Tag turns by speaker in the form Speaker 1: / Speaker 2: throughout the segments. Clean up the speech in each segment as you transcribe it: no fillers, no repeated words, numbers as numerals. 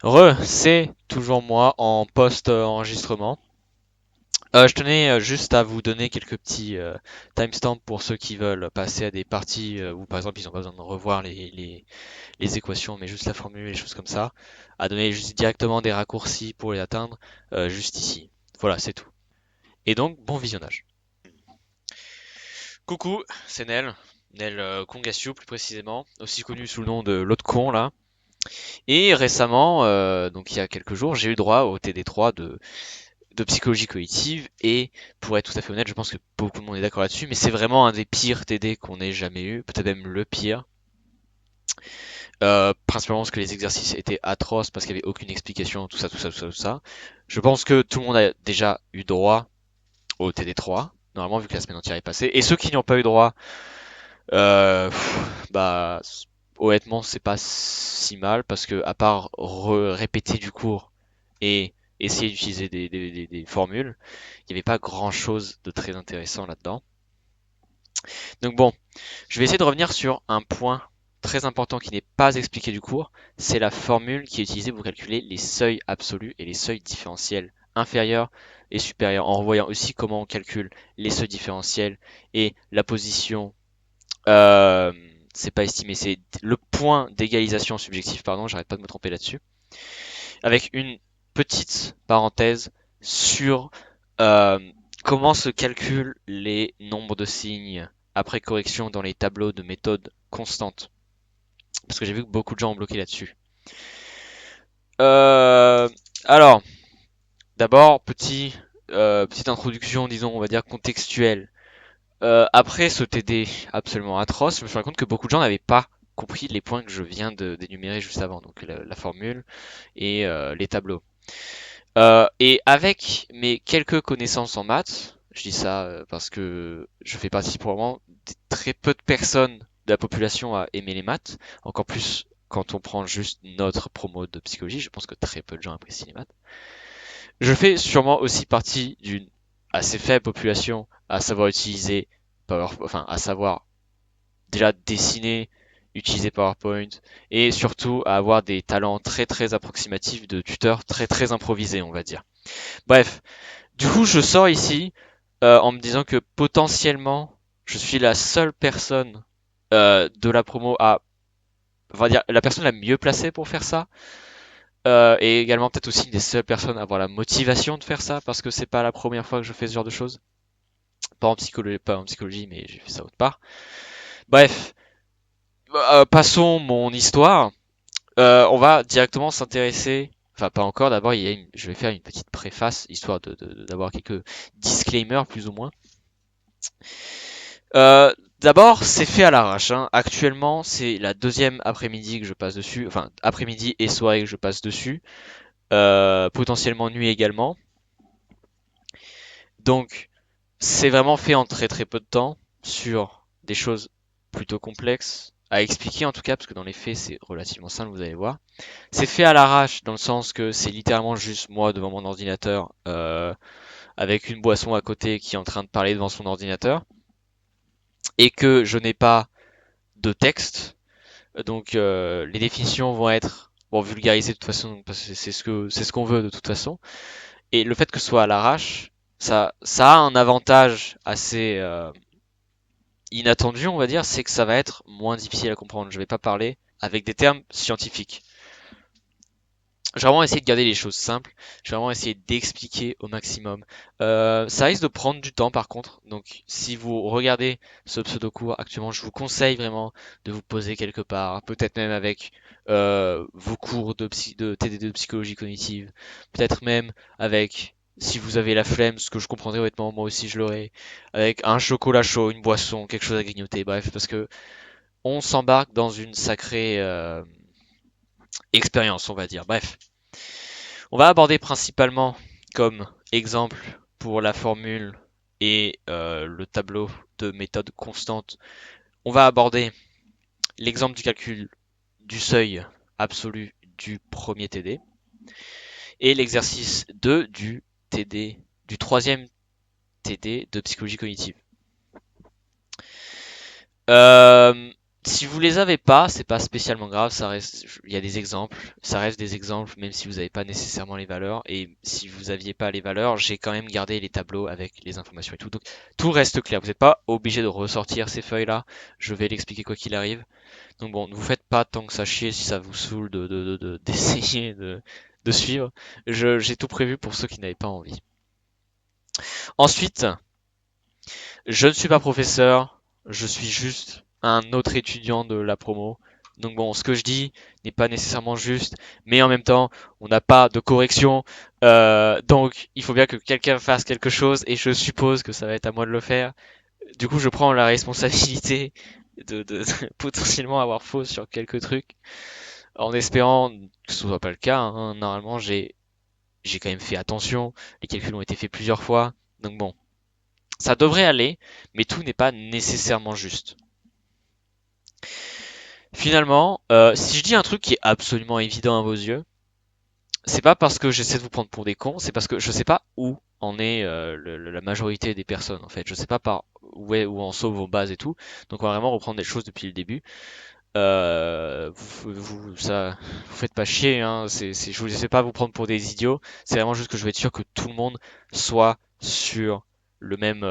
Speaker 1: C'est toujours moi en post-enregistrement. Je tenais juste à vous donner quelques petits timestamps pour ceux qui veulent passer à des parties où par exemple ils ont pas besoin de revoir les équations mais juste la formule et les choses comme ça. À donner juste directement des raccourcis pour les atteindre juste ici. Voilà, c'est tout. Et donc, bon visionnage. Coucou, c'est Nel. Nel Kongassiou plus précisément, aussi connu sous le nom de l'autre con là. Et récemment, donc il y a quelques jours, j'ai eu droit au TD3 de psychologie cognitive et pour être tout à fait honnête, je pense que beaucoup de monde est d'accord là-dessus, mais c'est vraiment un des pires TD qu'on ait jamais eu, peut-être même le pire. Principalement parce que les exercices étaient atroces, parce qu'il n'y avait aucune explication, tout ça, tout ça, tout ça, tout ça. Je pense que tout le monde a déjà eu droit au TD3, normalement vu que la semaine entière est passée, et ceux qui n'y ont pas eu droit, bah honnêtement c'est pas si mal parce que à part répéter du cours et essayer d'utiliser des formules, il n'y avait pas grand chose de très intéressant là-dedans. Donc bon, je vais essayer de revenir sur un point très important qui n'est pas expliqué du cours, c'est la formule qui est utilisée pour calculer les seuils absolus et les seuils différentiels inférieurs et supérieurs, en revoyant aussi comment on calcule les seuils différentiels et la position euh, c'est pas estimé, c'est le point d'égalisation subjectif, pardon, j'arrête pas de me tromper là-dessus, avec une petite parenthèse sur euh, comment se calculent les nombres de signes après correction dans les tableaux de méthode constante. Parce que j'ai vu que beaucoup de gens ont bloqué là-dessus. Euh, alors, d'abord, petite introduction, disons, on va dire contextuelle. Après ce TD absolument atroce, je me suis rendu compte que beaucoup de gens n'avaient pas compris les points que je viens d'énumérer juste avant, donc la formule et les tableaux. Et avec mes quelques connaissances en maths, je dis ça parce que je fais partie probablement des très peu de personnes de la population à aimer les maths, encore plus quand on prend juste notre promo de psychologie, je pense que très peu de gens apprécient les maths. Je fais sûrement aussi partie d'une assez faible population à savoir utiliser enfin à savoir déjà dessiner, utiliser PowerPoint et surtout à avoir des talents très très approximatifs de tuteur très très improvisés, on va dire. Bref, du coup, je sors ici en me disant que potentiellement, je suis la seule personne de la promo à, on va dire, la personne la mieux placée pour faire ça. Et également peut-être aussi une des seules personnes à avoir la motivation de faire ça parce que c'est pas la première fois que je fais ce genre de choses. Pas en psychologie, mais j'ai fait ça autre part. Bref, passons mon histoire. On va directement s'intéresser. Enfin, pas encore. D'abord, je vais faire une petite préface histoire d'avoir quelques disclaimers plus ou moins. D'abord, c'est fait à l'arrache, hein. Actuellement, c'est la deuxième après-midi que je passe dessus. Enfin, après-midi et soirée que je passe dessus. Potentiellement nuit également. Donc, c'est vraiment fait en très très peu de temps sur des choses plutôt complexes à expliquer en tout cas, parce que dans les faits, c'est relativement simple, vous allez voir. C'est fait à l'arrache dans le sens que c'est littéralement juste moi devant mon ordinateur avec une boisson à côté qui est en train de parler devant son ordinateur et que je n'ai pas de texte. Donc les définitions vont être bon vulgarisées de toute façon parce que c'est ce qu'on veut de toute façon. Et le fait que ce soit à l'arrache, ça a un avantage assez inattendu, on va dire, c'est que ça va être moins difficile à comprendre. Je vais pas parler avec des termes scientifiques. Je vais vraiment essayer de garder les choses simples. Je vais vraiment essayer d'expliquer au maximum. Ça risque de prendre du temps par contre. Donc si vous regardez ce pseudo cours actuellement, je vous conseille vraiment de vous poser quelque part. Peut-être même avec vos cours de TD2 de psychologie cognitive. Peut-être même avec, si vous avez la flemme, ce que je comprendrais honnêtement, moi aussi je l'aurais, avec un chocolat chaud, une boisson, quelque chose à grignoter. Bref, parce que on s'embarque dans une sacrée expérience, on va dire. Bref. On va aborder principalement comme exemple pour la formule et le tableau de méthode constante. On va aborder l'exemple du calcul du seuil absolu du premier TD et l'exercice 2 du TD, du troisième TD de psychologie cognitive. Euh, Si vous les avez pas, c'est pas spécialement grave, ça reste, il y a des exemples, ça reste des exemples, même si vous n'avez pas nécessairement les valeurs. Et si vous aviez pas les valeurs, j'ai quand même gardé les tableaux avec les informations et tout. Donc tout reste clair. Vous n'êtes pas obligé de ressortir ces feuilles-là. Je vais l'expliquer quoi qu'il arrive. Donc bon, ne vous faites pas tant que ça chier si ça vous saoule d'essayer de suivre. J'ai tout prévu pour ceux qui n'avaient pas envie. Ensuite, je ne suis pas professeur, je suis juste un autre étudiant de la promo. Donc bon, ce que je dis n'est pas nécessairement juste, mais en même temps, on n'a pas de correction. Donc il faut bien que quelqu'un fasse quelque chose, et je suppose que ça va être à moi de le faire. Du coup, je prends la responsabilité de potentiellement avoir faux sur quelques trucs, en espérant que ce soit pas le cas, hein. Normalement, j'ai quand même fait attention, les calculs ont été faits plusieurs fois, donc bon, ça devrait aller, mais tout n'est pas nécessairement juste. Finalement, si je dis un truc qui est absolument évident à vos yeux, c'est pas parce que j'essaie de vous prendre pour des cons, c'est parce que je sais pas où en est la majorité des personnes en fait. Je sais pas par où en sont vos bases et tout. Donc on va vraiment reprendre des choses depuis le début. Vous faites pas chier, hein. Je ne sais pas vous prendre pour des idiots. C'est vraiment juste que je veux être sûr que tout le monde soit sur le même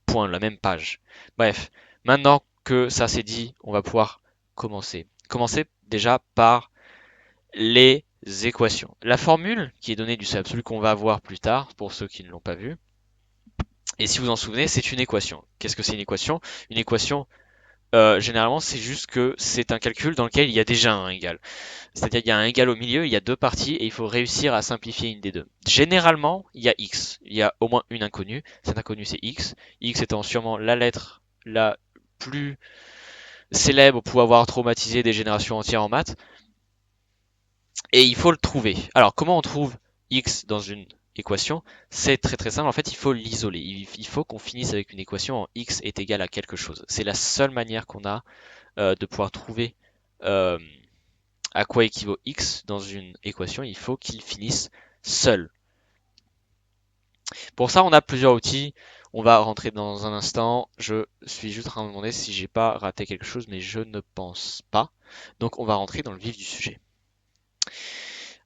Speaker 1: point, la même page. Bref, maintenant que ça c'est dit, on va pouvoir commencer. Commencer déjà par les équations. La formule qui est donnée du C absolu qu'on va voir plus tard, pour ceux qui ne l'ont pas vu. Et si vous en souvenez, c'est une équation. Qu'est-ce que c'est une équation? Une équation, généralement, c'est juste que c'est un calcul dans lequel il y a déjà un égal. C'est-à-dire qu'il y a un égal au milieu, il y a deux parties et il faut réussir à simplifier une des deux. Généralement, il y a x. Il y a au moins une inconnue. Cette inconnue, c'est x. X étant sûrement la lettre la plus célèbre pour avoir traumatisé des générations entières en maths. Et il faut le trouver. Alors, comment on trouve x dans une équation? C'est très très simple. En fait, il faut l'isoler. Il faut qu'on finisse avec une équation en x est égal à quelque chose. C'est la seule manière qu'on a de pouvoir trouver euh, à quoi équivaut x dans une équation. Il faut qu'il finisse seul. Pour ça, on a plusieurs outils. On va rentrer dans un instant. Je suis juste en train de me demander si j'ai pas raté quelque chose, mais je ne pense pas. Donc, on va rentrer dans le vif du sujet.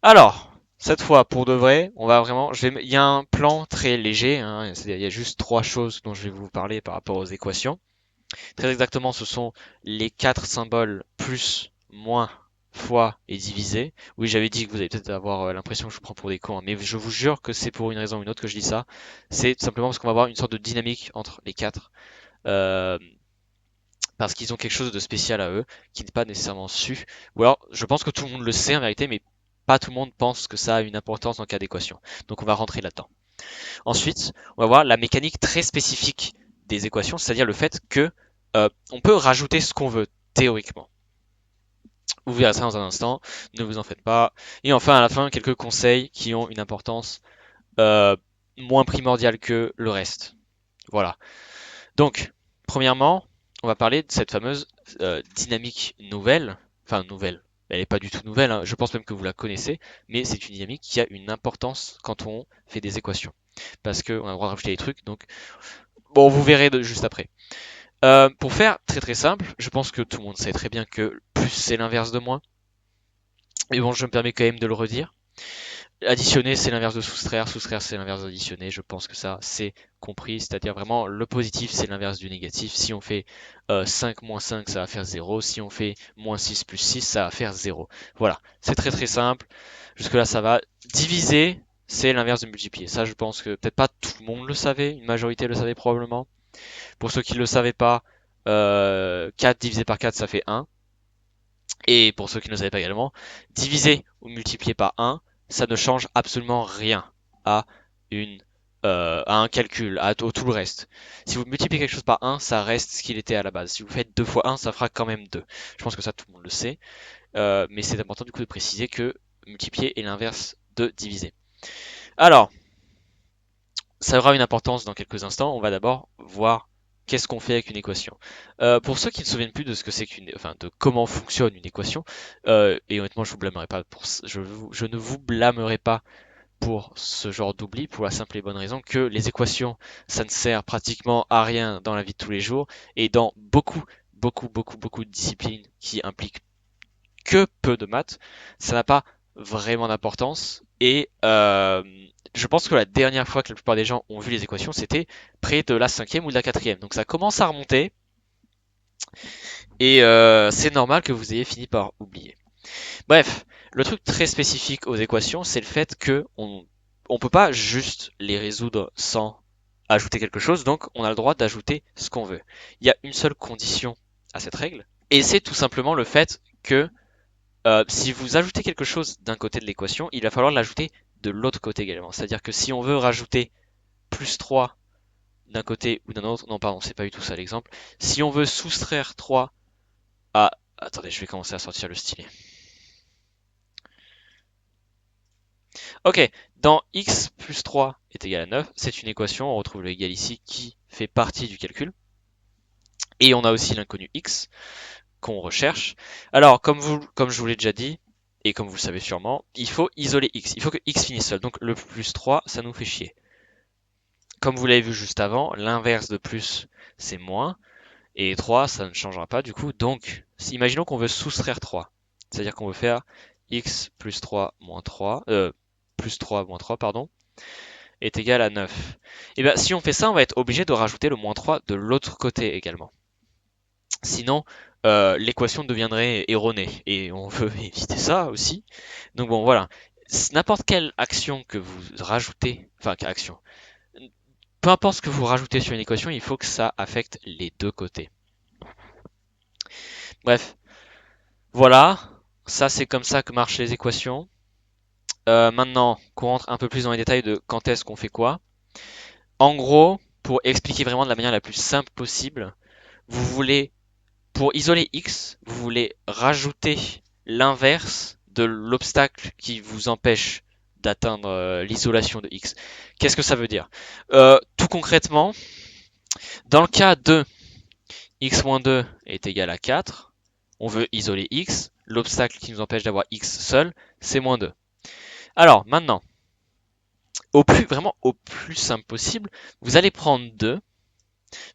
Speaker 1: Alors, cette fois, pour de vrai, on va vraiment, il y a un plan très léger, hein, il y a juste trois choses dont je vais vous parler par rapport aux équations. Très exactement, ce sont les quatre symboles plus, moins, fois et divisé. Oui, j'avais dit que vous allez peut-être avoir l'impression que je vous prends pour des cons, hein, mais je vous jure que c'est pour une raison ou une autre que je dis ça. C'est tout simplement parce qu'on va avoir une sorte de dynamique entre les quatre. Euh, Parce qu'ils ont quelque chose de spécial à eux, qui n'est pas nécessairement su. Ou alors, je pense que tout le monde le sait en vérité, mais pas tout le monde pense que ça a une importance en cas d'équation. Donc on va rentrer là-dedans. Ensuite, on va voir la mécanique très spécifique des équations, c'est-à-dire le fait que on peut rajouter ce qu'on veut, théoriquement. Vous verrez ça dans un instant, ne vous en faites pas. Et enfin, à la fin, quelques conseils qui ont une importance euh, moins primordiale que le reste. Voilà. Donc, premièrement, on va parler de cette fameuse dynamique nouvelle. Enfin, nouvelle. Elle n'est pas du tout nouvelle, hein. Je pense même que vous la connaissez, mais c'est une dynamique qui a une importance quand on fait des équations. Parce qu'on a le droit de rajouter des trucs, donc bon, vous verrez juste après. Pour faire très très simple, je pense que tout le monde sait très bien que plus c'est l'inverse de moins. Mais bon, je me permets quand même de le redire. Additionner, c'est l'inverse de soustraire. Soustraire, c'est l'inverse d'additionner. Je pense que ça, c'est compris. C'est-à-dire vraiment, le positif, c'est l'inverse du négatif. Si on fait 5 moins 5, ça va faire 0. Si on fait moins 6 plus 6, ça va faire 0. Voilà, c'est très très simple. Jusque-là, ça va. Diviser, c'est l'inverse de multiplier. Ça, je pense que peut-être pas tout le monde le savait. Une majorité le savait probablement. Pour ceux qui ne le savaient pas, 4 divisé par 4, ça fait 1. Et pour ceux qui ne le savaient pas également, diviser ou multiplier par 1, ça ne change absolument rien à à un calcul, à tout le reste. Si vous multipliez quelque chose par 1, ça reste ce qu'il était à la base. Si vous faites 2 fois 1, ça fera quand même 2. Je pense que ça tout le monde le sait, mais c'est important du coup de préciser que multiplier est l'inverse de diviser. Alors, ça aura une importance dans quelques instants. On va d'abord voir qu'est-ce qu'on fait avec une équation. Pour ceux qui ne se souviennent plus de ce que c'est enfin, de comment fonctionne une équation, et honnêtement, je vous blâmerai pas je ne vous blâmerai pas pour ce genre d'oubli, pour la simple et bonne raison que les équations, ça ne sert pratiquement à rien dans la vie de tous les jours, et dans beaucoup beaucoup de disciplines qui impliquent que peu de maths, ça n'a pas vraiment d'importance. Et je pense que la dernière fois que la plupart des gens ont vu les équations, c'était près de la cinquième ou de la quatrième. Donc ça commence à remonter, et c'est normal que vous ayez fini par oublier. Bref, le truc très spécifique aux équations, c'est le fait que on peut pas juste les résoudre sans ajouter quelque chose, donc on a le droit d'ajouter ce qu'on veut. Il y a une seule condition à cette règle, et c'est tout simplement le fait que si vous ajoutez quelque chose d'un côté de l'équation, il va falloir l'ajouter de l'autre côté également. C'est-à-dire que si on veut rajouter plus 3 d'un côté ou d'un autre, non pardon, c'est pas du tout ça l'exemple. Si on veut soustraire 3 à... Attendez, je vais commencer à sortir le stylet. Ok, dans x plus 3 est égal à 9, c'est une équation, on retrouve le égal ici, qui fait partie du calcul. Et on a aussi l'inconnu x, qu'on recherche. Alors, comme je vous l'ai déjà dit, et comme vous le savez sûrement, il faut isoler x. Il faut que x finisse seul. Donc le plus 3, ça nous fait chier. Comme vous l'avez vu juste avant, l'inverse de plus, c'est moins. Et 3, ça ne changera pas du coup. Donc, imaginons qu'on veut soustraire 3. C'est-à-dire qu'on veut faire x plus 3 moins 3, plus 3 moins 3, pardon, est égal à 9. Et bien, si on fait ça, on va être obligé de rajouter le moins 3 de l'autre côté également. Sinon, l'équation deviendrait erronée. Et on veut éviter ça aussi. Donc bon, voilà. N'importe quelle action que vous rajoutez, enfin, action, peu importe ce que vous rajoutez sur une équation, il faut que ça affecte les deux côtés. Bref, voilà. Ça, c'est comme ça que marchent les équations. Maintenant, qu'on rentre un peu plus dans les détails de quand est-ce qu'on fait quoi. En gros, pour expliquer vraiment de la manière la plus simple possible, vous voulez, pour isoler x, vous voulez rajouter l'inverse de l'obstacle qui vous empêche d'atteindre l'isolation de x. Qu'est-ce que ça veut dire? Tout concrètement, dans le cas de x-2 est égal à 4, on veut isoler x, l'obstacle qui nous empêche d'avoir x seul, c'est moins 2. Alors maintenant, vraiment au plus simple possible, vous allez prendre 2,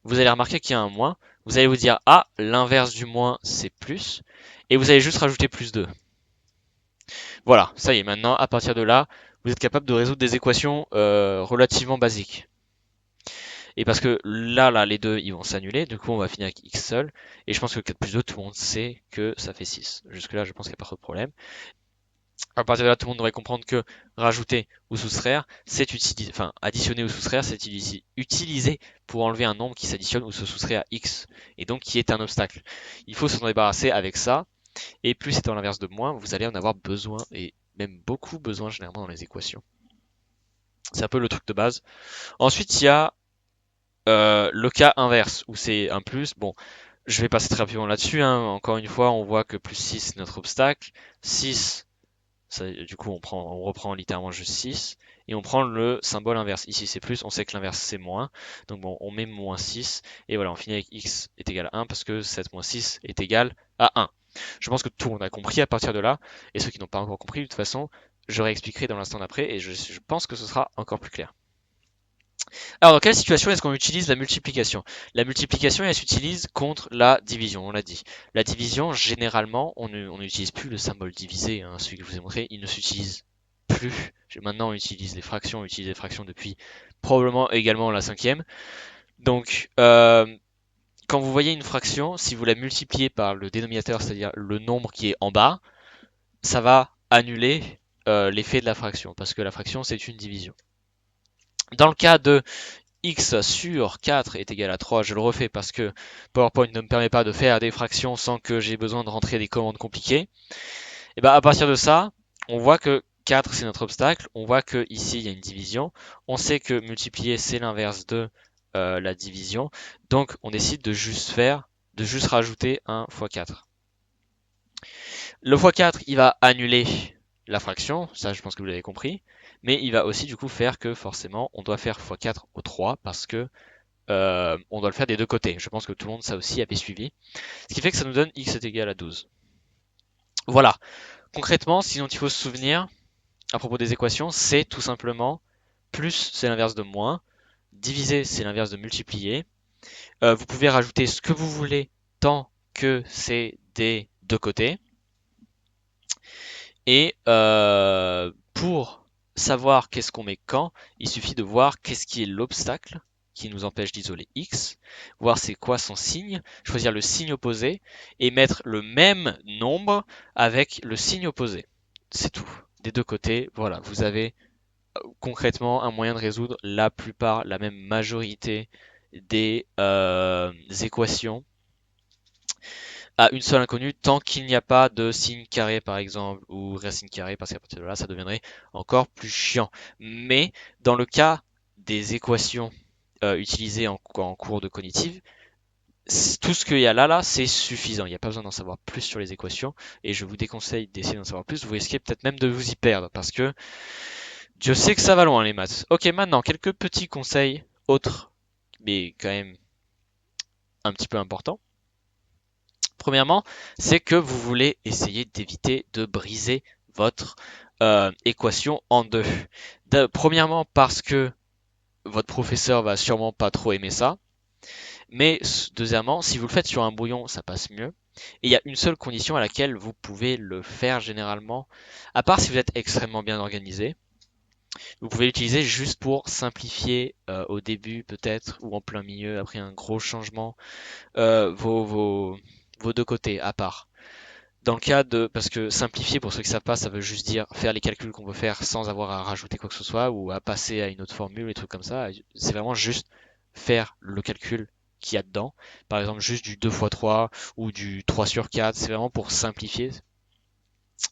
Speaker 1: vous allez remarquer qu'il y a un moins, vous allez vous dire, ah, l'inverse du moins, c'est plus, et vous allez juste rajouter plus 2. Voilà, ça y est, maintenant, à partir de là, vous êtes capable de résoudre des équations relativement basiques. Et parce que là, les deux, ils vont s'annuler, du coup, on va finir avec x seul, et je pense que 4 plus 2, tout le monde sait que ça fait 6. Jusque-là, je pense qu'il n'y a pas trop de problème. À partir de là, tout le monde devrait comprendre que rajouter ou soustraire, c'est utiliser, enfin, additionner ou soustraire, c'est utilisé pour enlever un nombre qui s'additionne ou se soustrait à x, et donc qui est un obstacle. Il faut s'en débarrasser avec ça, et plus c'est dans l'inverse de moins, vous allez en avoir besoin, et même beaucoup besoin généralement dans les équations. C'est un peu le truc de base. Ensuite, il y a le cas inverse, où c'est un plus. Bon, je vais passer très rapidement là-dessus, hein. Encore une fois, on voit que plus 6 c'est notre obstacle. 6, ça, du coup, on reprend littéralement juste 6. Et on prend le symbole inverse. Ici c'est plus, on sait que l'inverse c'est moins. Donc bon, on met moins 6. Et voilà, on finit avec x est égal à 1 parce que 7 moins 6 est égal à 1. Je pense que tout le monde a compris à partir de là. Et ceux qui n'ont pas encore compris, de toute façon, je réexpliquerai dans l'instant d'après. Et je pense que ce sera encore plus clair. Alors, dans quelle situation est-ce qu'on utilise la multiplication? La multiplication, elle s'utilise contre la division, on l'a dit. La division, généralement, on n'utilise plus le symbole divisé, hein, celui que je vous ai montré, il ne s'utilise plus. Maintenant, on utilise les fractions, on utilise les fractions depuis probablement également la cinquième. Donc, quand vous voyez une fraction, si vous la multipliez par le dénominateur, c'est-à-dire le nombre qui est en bas, ça va annuler l'effet de la fraction, parce que la fraction, c'est une division. Dans le cas de x sur 4 est égal à 3, je le refais parce que PowerPoint ne me permet pas de faire des fractions sans que j'ai besoin de rentrer des commandes compliquées. Et bien à partir de ça, on voit que 4 c'est notre obstacle, on voit que ici il y a une division, on sait que multiplier c'est l'inverse de la division, donc on décide de juste rajouter 1 fois 4. Le x4 il va annuler la fraction, ça je pense que vous l'avez compris, mais il va aussi du coup faire que forcément on doit faire x4 au 3 parce que on doit le faire des deux côtés. Je pense que tout le monde ça aussi avait suivi. Ce qui fait que ça nous donne x est égal à 12. Voilà. Concrètement, ce dont il faut se souvenir à propos des équations, c'est tout simplement plus c'est l'inverse de moins, diviser c'est l'inverse de multiplier. Vous pouvez rajouter ce que vous voulez tant que c'est des deux côtés. Et pour savoir qu'est-ce qu'on met quand, il suffit de voir qu'est-ce qui est l'obstacle qui nous empêche d'isoler x, voir c'est quoi son signe, choisir le signe opposé et mettre le même nombre avec le signe opposé. C'est tout. Des deux côtés, voilà, vous avez concrètement un moyen de résoudre la plupart, la même majorité des équations à une seule inconnue tant qu'il n'y a pas de signe carré par exemple ou racine carrée parce qu'à partir de là ça deviendrait encore plus chiant. Mais dans le cas des équations utilisées en cours de cognitive, tout ce qu'il y a là c'est suffisant. Il n'y a pas besoin d'en savoir plus sur les équations et je vous déconseille d'essayer d'en savoir plus. Vous risquez peut-être même de vous y perdre parce que Dieu sait que ça va loin les maths. Ok, maintenant quelques petits conseils autres mais quand même un petit peu importants. Premièrement, c'est que vous voulez essayer d'éviter de briser votre équation en deux. Premièrement, parce que votre professeur va sûrement pas trop aimer ça. Mais deuxièmement, si vous le faites sur un brouillon, ça passe mieux. Et il y a une seule condition à laquelle vous pouvez le faire généralement, à part si vous êtes extrêmement bien organisé. Vous pouvez l'utiliser juste pour simplifier au début peut-être, ou en plein milieu, après un gros changement, vos deux côtés à part. Dans le cas de, parce que simplifier, pour ceux qui savent pas, ça veut juste dire faire les calculs qu'on veut faire sans avoir à rajouter quoi que ce soit ou à passer à une autre formule, et trucs comme ça. C'est vraiment juste faire le calcul qu'il y a dedans. Par exemple, juste du 2 fois 3 ou du 3 sur 4. C'est vraiment pour simplifier.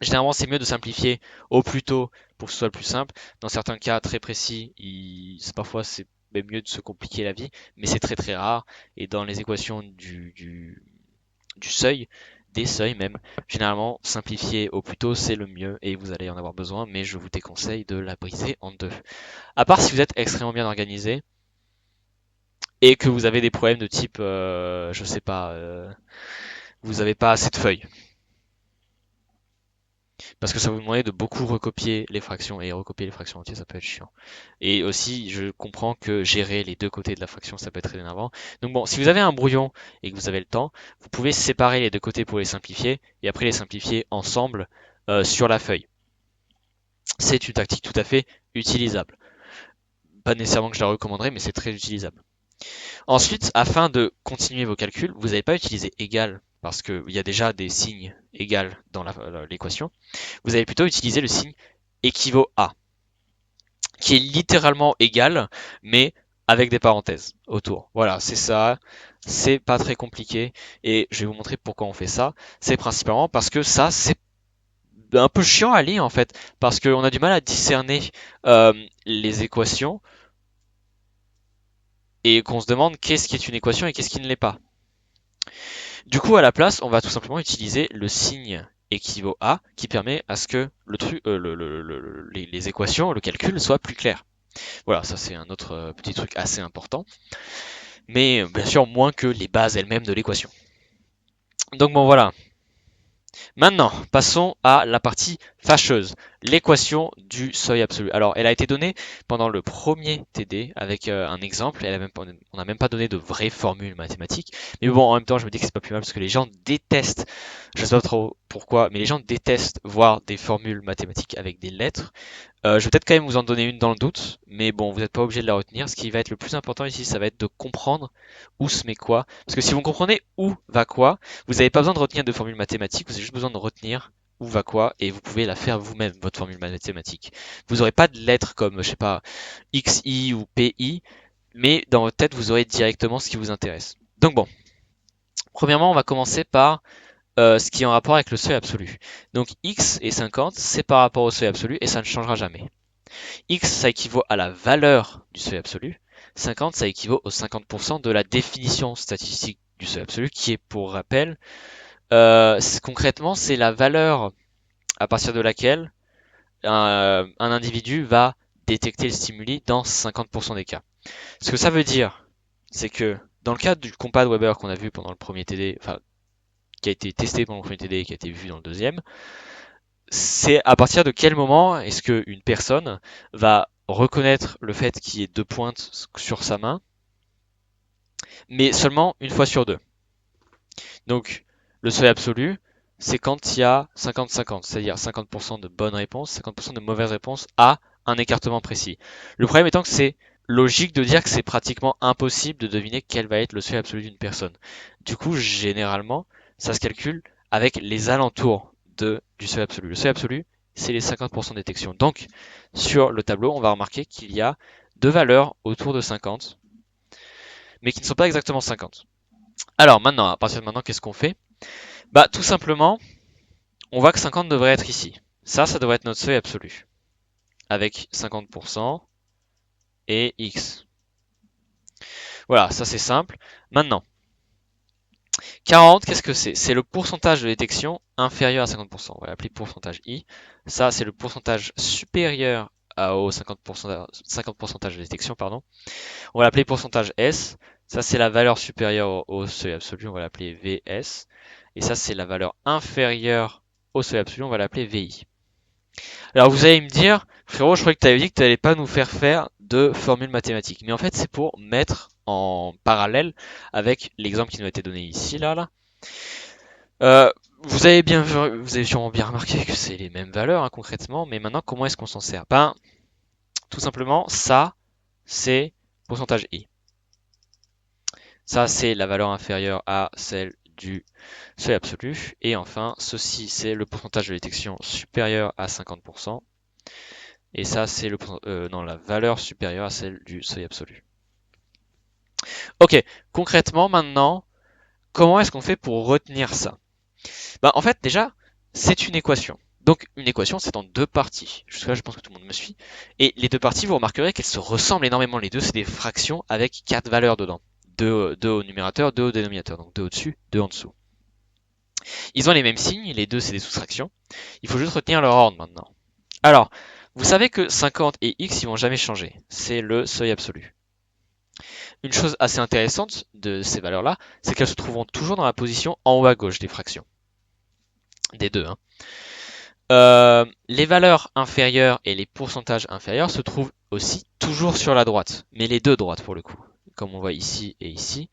Speaker 1: Généralement, c'est mieux de simplifier au plus tôt pour que ce soit le plus simple. Dans certains cas très précis, parfois c'est même mieux de se compliquer la vie, mais c'est très très rare. Et dans les équations du seuil, des seuils même. Généralement, simplifier au plus tôt, c'est le mieux et vous allez en avoir besoin, mais je vous déconseille de la briser en deux. À part si vous êtes extrêmement bien organisé et que vous avez des problèmes de type, je sais pas, vous n'avez pas assez de feuilles. Parce que ça vous demandait de beaucoup recopier les fractions et recopier les fractions entières, ça peut être chiant. Et aussi, je comprends que gérer les deux côtés de la fraction, ça peut être très énervant. Donc bon, si vous avez un brouillon et que vous avez le temps, vous pouvez séparer les deux côtés pour les simplifier et après les simplifier ensemble sur la feuille. C'est une tactique tout à fait utilisable. Pas nécessairement que je la recommanderais, mais c'est très utilisable. Ensuite, afin de continuer vos calculs, vous n'allez pas utiliser égal parce qu'il y a déjà des signes égales dans l'équation. Vous allez plutôt utiliser le signe équivaut à, qui est littéralement égal, mais avec des parenthèses autour. Voilà, c'est ça. C'est pas très compliqué et je vais vous montrer pourquoi on fait ça. C'est principalement parce que ça, c'est un peu chiant à lire en fait, parce qu'on a du mal à discerner les équations et qu'on se demande qu'est-ce qui est une équation et qu'est-ce qui ne l'est pas. Du coup, à la place, on va tout simplement utiliser le signe équivaut à qui permet à ce que le truc, les équations, le calcul soit plus clair. Voilà, ça c'est un autre petit truc assez important, mais bien sûr moins que les bases elles-mêmes de l'équation. Donc bon voilà. Maintenant, passons à la partie fâcheuse, l'équation du seuil absolu. Alors, elle a été donnée pendant le premier TD avec un exemple. On n'a même pas donné de vraies formules mathématiques. Mais bon, en même temps, je me dis que c'est pas plus mal parce que les gens détestent, je sais pas trop pourquoi, mais les gens détestent voir des formules mathématiques avec des lettres. Je vais peut-être quand même vous en donner une dans le doute, mais bon, vous n'êtes pas obligé de la retenir. Ce qui va être le plus important ici, ça va être de comprendre où se met quoi. Parce que si vous comprenez où va quoi, vous n'avez pas besoin de retenir de formule mathématique, vous avez juste besoin de retenir où va quoi, et vous pouvez la faire vous-même, votre formule mathématique. Vous n'aurez pas de lettres comme, je sais pas, XI ou PI, mais dans votre tête, vous aurez directement ce qui vous intéresse. Donc bon, premièrement, on va commencer par ce qui est en rapport avec le seuil absolu. Donc x et 50, c'est par rapport au seuil absolu et ça ne changera jamais. X, ça équivaut à la valeur du seuil absolu. 50, ça équivaut aux 50% de la définition statistique du seuil absolu, qui est, pour rappel, concrètement, c'est la valeur à partir de laquelle un individu va détecter le stimuli dans 50% des cas. Ce que ça veut dire, c'est que dans le cadre du compas de Weber qu'on a vu pendant le premier TD, enfin, qui a été testé pendant le premier TD et qui a été vu dans le deuxième, c'est à partir de quel moment est-ce qu'une personne va reconnaître le fait qu'il y ait deux pointes sur sa main, mais seulement une fois sur deux. Donc, Le seuil absolu, c'est quand il y a 50-50, c'est-à-dire 50% de bonnes réponses, 50% de mauvaises réponses à un écartement précis. Le problème étant que c'est logique de dire que c'est pratiquement impossible de deviner quel va être le seuil absolu d'une personne. Du coup, généralement, ça se calcule avec les alentours du seuil absolu. Le seuil absolu, c'est les 50% de détection. Donc, sur le tableau, on va remarquer qu'il y a deux valeurs autour de 50, mais qui ne sont pas exactement 50. Alors maintenant, à partir de maintenant, qu'est-ce qu'on fait? Bah, tout simplement, on voit que 50 devrait être ici. Ça devrait être notre seuil absolu. Avec 50% et X. Voilà, ça c'est simple. Maintenant, 40, qu'est-ce que c'est? C'est le pourcentage de détection inférieur à 50%. On va l'appeler pourcentage I. Ça, c'est le pourcentage supérieur au 50%, 50% de détection, pardon. On va l'appeler pourcentage S. Ça, c'est la valeur supérieure au seuil absolu. On va l'appeler VS. Et ça, c'est la valeur inférieure au seuil absolu. On va l'appeler VI. Alors vous allez me dire, frérot, je croyais que tu avais dit que tu n'allais pas nous faire de formules mathématiques. Mais en fait, c'est pour mettre en parallèle avec l'exemple qui nous a été donné ici, là. Euh, vous avez sûrement bien remarqué que c'est les mêmes valeurs, hein, concrètement. Mais maintenant, comment est-ce qu'on s'en sert? Ben, tout simplement, ça, c'est pourcentage I. Ça, c'est la valeur inférieure à celle du seuil absolu. Et enfin, ceci, c'est le pourcentage de détection supérieur à 50%. Et ça, c'est la valeur supérieure à celle du seuil absolu. Ok, concrètement maintenant, comment est-ce qu'on fait pour retenir ça? Bah, en fait, déjà, c'est une équation. Donc, une équation, c'est en deux parties. Jusque-là, je pense que tout le monde me suit. Et les deux parties, vous remarquerez qu'elles se ressemblent énormément. Les deux, c'est des fractions avec quatre valeurs dedans. Deux au numérateur, deux au dénominateur. Donc, deux au-dessus, deux en dessous. Ils ont les mêmes signes, les deux, c'est des soustractions. Il faut juste retenir leur ordre maintenant. Alors, vous savez que 50 et x, ils vont jamais changer. C'est le seuil absolu. Une chose assez intéressante de ces valeurs-là, c'est qu'elles se trouveront toujours dans la position en haut à gauche des fractions. Des deux, hein. Les valeurs inférieures et les pourcentages inférieurs se trouvent aussi toujours sur la droite, mais les deux droites pour le coup. Comme on voit ici et ici,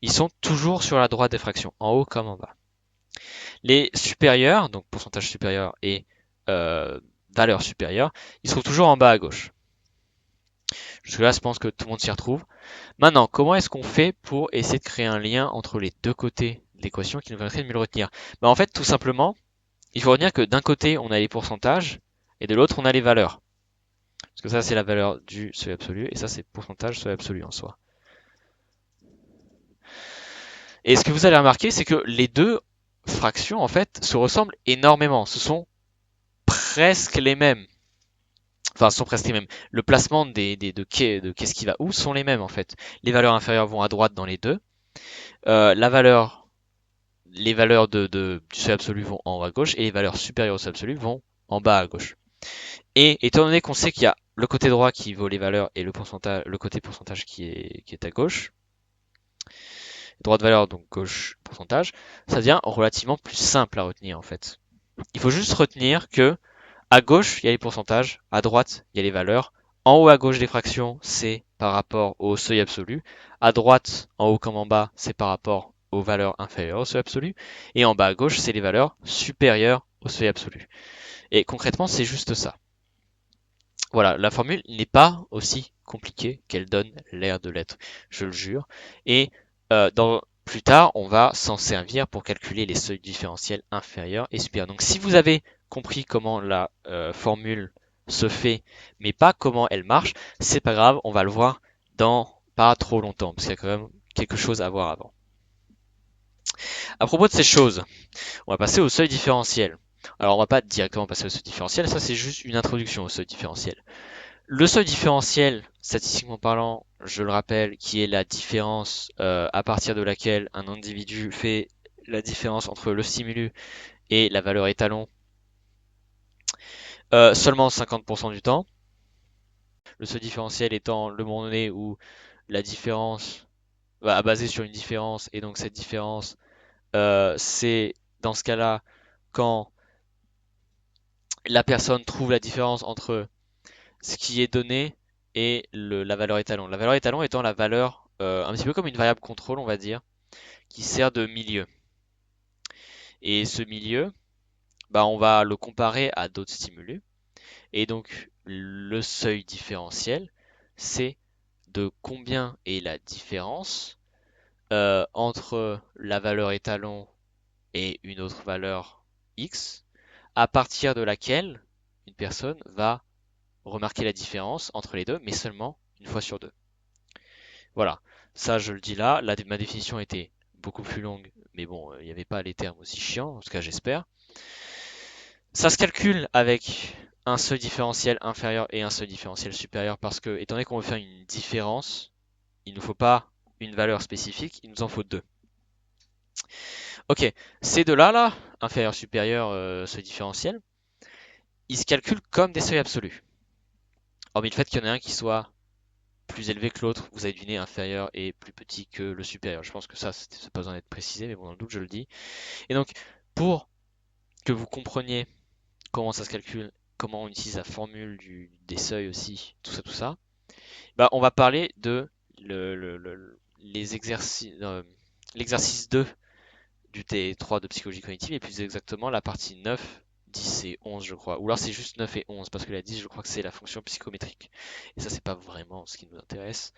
Speaker 1: ils sont toujours sur la droite des fractions, en haut comme en bas. Les supérieurs, donc pourcentage supérieur et valeur supérieure, ils se trouvent toujours en bas à gauche. Jusque-là, je pense que tout le monde s'y retrouve. Maintenant, comment est-ce qu'on fait pour essayer de créer un lien entre les deux côtés de l'équation qui nous permettrait de mieux le retenir? En fait, tout simplement, il faut retenir que d'un côté, on a les pourcentages et de l'autre, on a les valeurs. Parce que ça, c'est la valeur du seuil absolu et ça, c'est pourcentage seuil absolu en soi. Et ce que vous allez remarquer, c'est que les deux fractions, en fait, se ressemblent énormément. Ce sont presque les mêmes. Enfin, ce sont presque les mêmes. Le placement de qu'est-ce qui va où sont les mêmes, en fait. Les valeurs inférieures vont à droite dans les deux. Les valeurs du seuil absolu vont en haut à gauche et les valeurs supérieures au seuil absolu vont en bas à gauche. Et étant donné qu'on sait qu'il y a le côté droit qui vaut les valeurs et le côté pourcentage qui est à gauche, droite valeur donc gauche pourcentage, ça devient relativement plus simple à retenir en fait. Il faut juste retenir que à gauche il y a les pourcentages, à droite il y a les valeurs, en haut à gauche des fractions c'est par rapport au seuil absolu, à droite en haut comme en bas c'est par rapport aux valeurs inférieures au seuil absolu, et en bas à gauche c'est les valeurs supérieures au seuil absolu. Et concrètement c'est juste ça. Voilà, la formule n'est pas aussi compliquée qu'elle donne l'air de l'être, je le jure. Et plus tard, on va s'en servir pour calculer les seuils différentiels inférieurs et supérieurs. Donc si vous avez compris comment la formule se fait, mais pas comment elle marche, c'est pas grave, on va le voir dans pas trop longtemps, parce qu'il y a quand même quelque chose à voir avant. À propos de ces choses, on va passer au seuil différentiel. Alors on va pas directement passer au seuil différentiel, ça c'est juste une introduction au seuil différentiel. Le seuil différentiel, statistiquement parlant, je le rappelle, qui est la différence à partir de laquelle un individu fait la différence entre le stimulus et la valeur étalon seulement 50% du temps. Le seuil différentiel étant le moment donné où la différence va baser sur une différence et donc cette différence, c'est dans ce cas-là quand la personne trouve la différence entre ce qui est donné et la valeur étalon. La valeur étalon étant la valeur un petit peu comme une variable contrôle, on va dire, qui sert de milieu. Et ce milieu, bah, on va le comparer à d'autres stimulus. Et donc, le seuil différentiel, c'est de combien est la différence entre la valeur étalon et une autre valeur x, à partir de laquelle une personne va remarquer la différence entre les deux, mais seulement une fois sur deux. Voilà, ça je le dis là, ma définition était beaucoup plus longue, mais bon, il n'y avait pas les termes aussi chiants, en tout cas j'espère. Ça se calcule avec un seuil différentiel inférieur et un seuil différentiel supérieur parce que, étant donné qu'on veut faire une différence, il ne nous faut pas une valeur spécifique, il nous en faut deux. Ok, ces deux-là, là, inférieur, supérieur, seuil différentiel, ils se calculent comme des seuils absolus. Hormis le fait qu'il y en ait un qui soit plus élevé que l'autre, vous avez deviné inférieur et plus petit que le supérieur. Je pense que ça, c'est pas besoin d'être précisé, mais bon, dans le doute, je le dis. Et donc, pour que vous compreniez comment ça se calcule, comment on utilise la formule des seuils aussi, tout ça, bah, on va parler de les exercices, l'exercice 2 du T3 de psychologie cognitive, et plus exactement la partie 9, 10 et 11, je crois. Ou alors c'est juste 9 et 11, parce que la 10, je crois que c'est la fonction psychométrique. Et ça, c'est pas vraiment ce qui nous intéresse.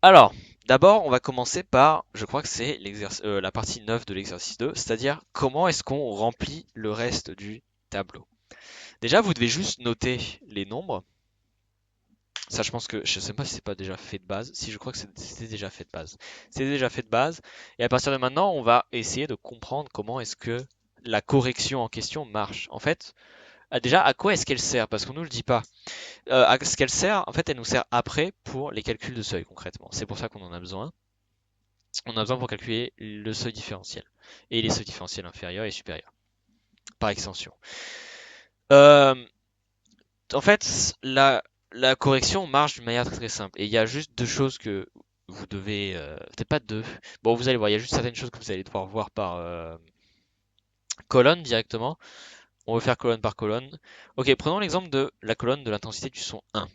Speaker 1: Alors, d'abord, on va commencer par, je crois que c'est la partie 9 de l'exercice 2, c'est-à-dire comment est-ce qu'on remplit le reste du tableau. Déjà, vous devez juste noter les nombres. Ça, je pense que, je sais pas si c'est pas déjà fait de base. Si, je crois que c'était déjà fait de base. C'est déjà fait de base. Et à partir de maintenant, on va essayer de comprendre comment est-ce que la correction en question marche. En fait, déjà, à quoi est-ce qu'elle sert? Parce qu'on nous le dit pas. À ce qu'elle sert, en fait, elle nous sert après pour les calculs de seuil, concrètement. C'est pour ça qu'on en a besoin. On a besoin pour calculer le seuil différentiel. Et les seuils différentiels inférieurs et supérieurs, par extension. Euh, En fait, la correction marche d'une manière très, très simple. Et il y a juste deux choses que vous devez... peut-être pas deux. Bon, vous allez voir, il y a juste certaines choses que vous allez devoir voir par colonne directement. On va faire colonne par colonne. Ok, prenons l'exemple de la colonne de l'intensité du son 1.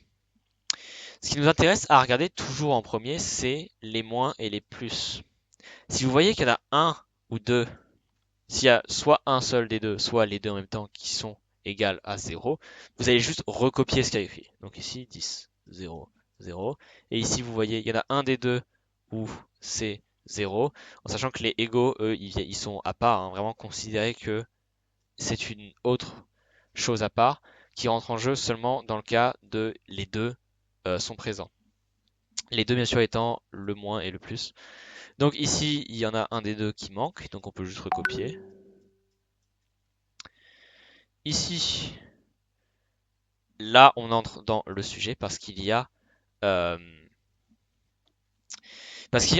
Speaker 1: Ce qui nous intéresse à regarder toujours en premier, c'est les moins et les plus. Si vous voyez qu'il y en a un ou deux, s'il y a soit un seul des deux, soit les deux en même temps qui sont égales à 0, vous allez juste recopier ce qu'il y a écrit. Donc ici, 10, 0, 0. Et ici, vous voyez, il y en a un des deux où c'est 0, en sachant que les égaux, eux, ils sont à part, hein, vraiment considérés que c'est une autre chose à part qui rentre en jeu seulement dans le cas de les deux sont présents. Les deux, bien sûr, étant le moins et le plus. Donc ici, il y en a un des deux qui manque, donc on peut juste recopier. Ici, là, on entre dans le sujet euh, parce qu'il y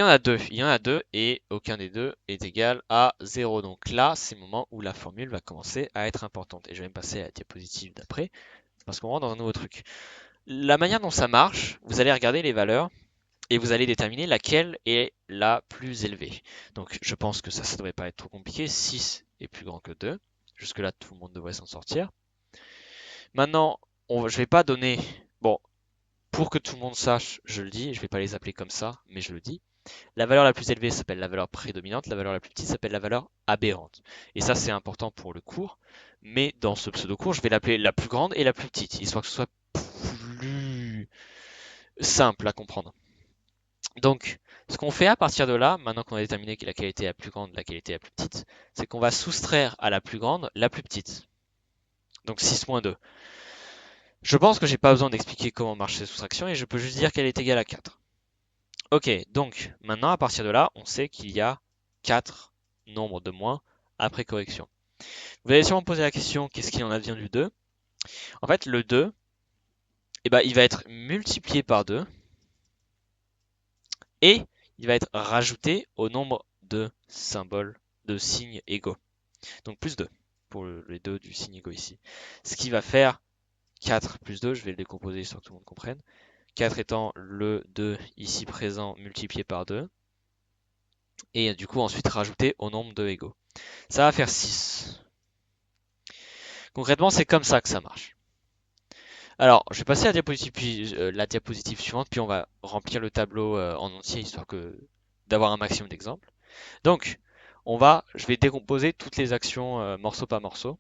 Speaker 1: en a deux. Il y en a deux et aucun des deux est égal à 0. Donc là, c'est le moment où la formule va commencer à être importante. Et je vais me passer à la diapositive d'après parce qu'on rentre dans un nouveau truc. La manière dont ça marche, vous allez regarder les valeurs et vous allez déterminer laquelle est la plus élevée. Donc je pense que ça ne devrait pas être trop compliqué. 6 est plus grand que 2. Jusque-là, tout le monde devrait s'en sortir. Maintenant, je ne vais pas donner... Bon, pour que tout le monde sache, je le dis, je ne vais pas les appeler comme ça, mais je le dis. La valeur la plus élevée s'appelle la valeur prédominante, la valeur la plus petite s'appelle la valeur aberrante. Et ça, c'est important pour le cours. Mais dans ce pseudo-cours, je vais l'appeler la plus grande et la plus petite, histoire que ce soit plus simple à comprendre. Donc, ce qu'on fait à partir de là, maintenant qu'on a déterminé la qualité est la plus grande, la qualité est la plus petite, c'est qu'on va soustraire à la plus grande la plus petite. Donc 6 moins 2. Je pense que j'ai pas besoin d'expliquer comment marche cette soustraction et je peux juste dire qu'elle est égale à 4. Ok, donc maintenant à partir de là, on sait qu'il y a 4 nombres de moins après correction. Vous allez sûrement me poser la question, qu'est-ce qu'il en advient du 2? En fait, le 2, eh ben, il va être multiplié par 2 et il va être rajouté au nombre de symboles, de signes égaux. Donc plus 2 pour les 2 du signe égaux ici. Ce qui va faire 4 plus 2, je vais le décomposer histoire que tout le monde comprenne. 4 étant le 2 ici présent multiplié par 2. Et du coup ensuite rajouter au nombre de égaux. Ça va faire 6. Concrètement, c'est comme ça que ça marche. Alors, je vais passer à la diapositive suivante, puis on va remplir le tableau en entier, histoire d'avoir un maximum d'exemples. Donc, Je vais décomposer toutes les actions morceau par morceau.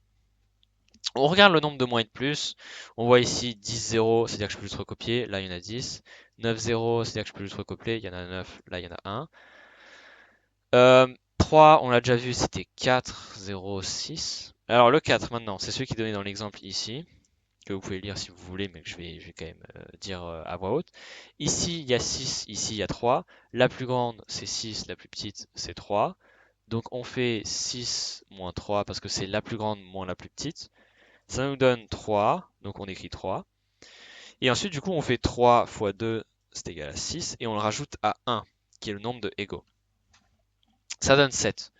Speaker 1: On regarde le nombre de moins et de plus. On voit ici 10 0, c'est-à-dire que je peux juste recopier. Là, il y en a 10. 9 0, c'est-à-dire que je peux juste recopier. Il y en a 9. Là, il y en a 1. 3, on l'a déjà vu, c'était 4, 0, 6. Alors, le 4, maintenant, c'est celui qui est donné dans l'exemple ici, que vous pouvez lire si vous voulez, mais que je vais quand même dire à voix haute. Ici, il y a 6, ici, il y a 3. La plus grande, c'est 6, la plus petite, c'est 3. Donc, on fait 6 moins 3 parce que c'est la plus grande moins la plus petite. Ça nous donne 3, donc on écrit 3. Et ensuite, du coup, on fait 3 fois 2, c'est égal à 6, et on le rajoute à 1, qui est le nombre de égaux. Ça donne 7.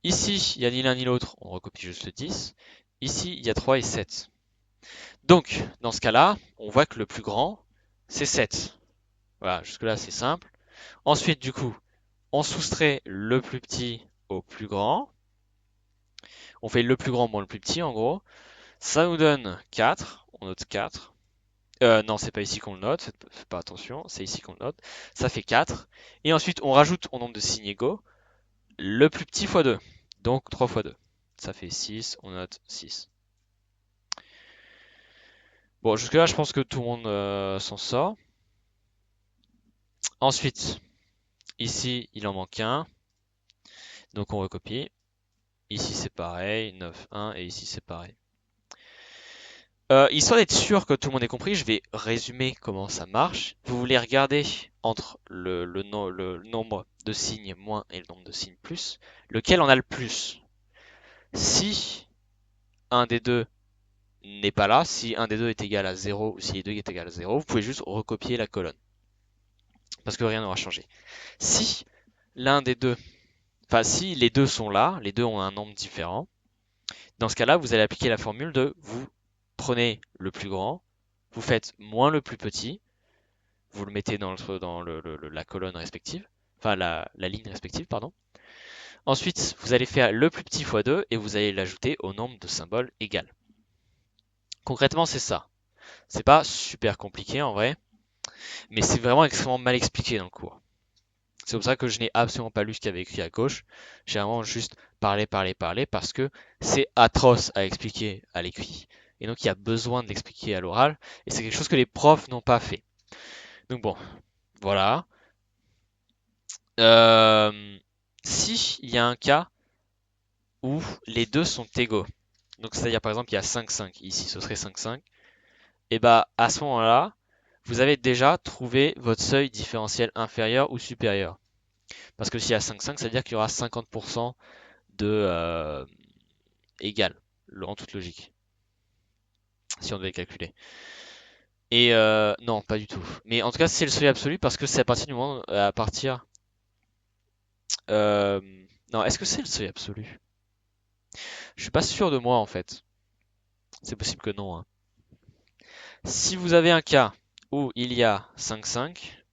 Speaker 1: Ici, il n'y a ni l'un ni l'autre, on recopie juste le 10. Ici, il y a 3 et 7. Donc, dans ce cas-là, on voit que le plus grand, c'est 7. Voilà, jusque-là, c'est simple. Ensuite, du coup, on soustrait le plus petit au plus grand. On fait le plus grand moins le plus petit, en gros. Ça nous donne 4. On note 4. Non, c'est pas ici qu'on le note, faites pas attention, c'est ici qu'on le note. Ça fait 4. Et ensuite, on rajoute au nombre de signes égaux le plus petit fois 2. Donc 3 fois 2. Ça fait 6, on note 6. Bon, jusque-là, je pense que tout le monde s'en sort. Ensuite, ici, il en manque un. Donc on recopie. Ici, c'est pareil, 9, 1, et ici, c'est pareil. Histoire d'être sûr que tout le monde ait compris, je vais résumer comment ça marche. Vous voulez regarder entre le nombre de signes moins et le nombre de signes plus, lequel en a le plus. Si un des deux n'est pas là, si un des deux est égal à 0 ou si les deux est égal à 0, vous pouvez juste recopier la colonne, parce que rien n'aura changé. Si l'un des deux, enfin si les deux sont là, les deux ont un nombre différent, dans ce cas-là, vous allez appliquer la formule de vous prenez le plus grand, vous faites moins le plus petit, vous le mettez dans la colonne respective, enfin la ligne respective, pardon. Ensuite, vous allez faire le plus petit fois 2 et vous allez l'ajouter au nombre de symboles égal. Concrètement, c'est ça. C'est pas super compliqué en vrai, mais c'est vraiment extrêmement mal expliqué dans le cours. C'est pour ça que je n'ai absolument pas lu ce qu'il y avait écrit à gauche. J'ai vraiment juste parlé, parce que c'est atroce à expliquer à l'écrit. Et donc il y a besoin de l'expliquer à l'oral, et c'est quelque chose que les profs n'ont pas fait. Donc bon, voilà. Si il y a un cas où les deux sont égaux, donc c'est-à-dire par exemple il y a 5, 5, ici ce serait 5, 5, et bah à ce moment-là, vous avez déjà trouvé votre seuil différentiel inférieur ou supérieur. Parce que s'il y a 5, 5, ça veut dire qu'il y aura 50% de égal, en toute logique, si on devait calculer. Et non, pas du tout. Mais en tout cas, c'est le seuil absolu parce que c'est à partir du moment, à partir. euh, non, est-ce que c'est le seuil absolu? Je suis pas sûr de moi en fait. C'est possible que non, hein. Si vous avez un cas où il y a 5, 5,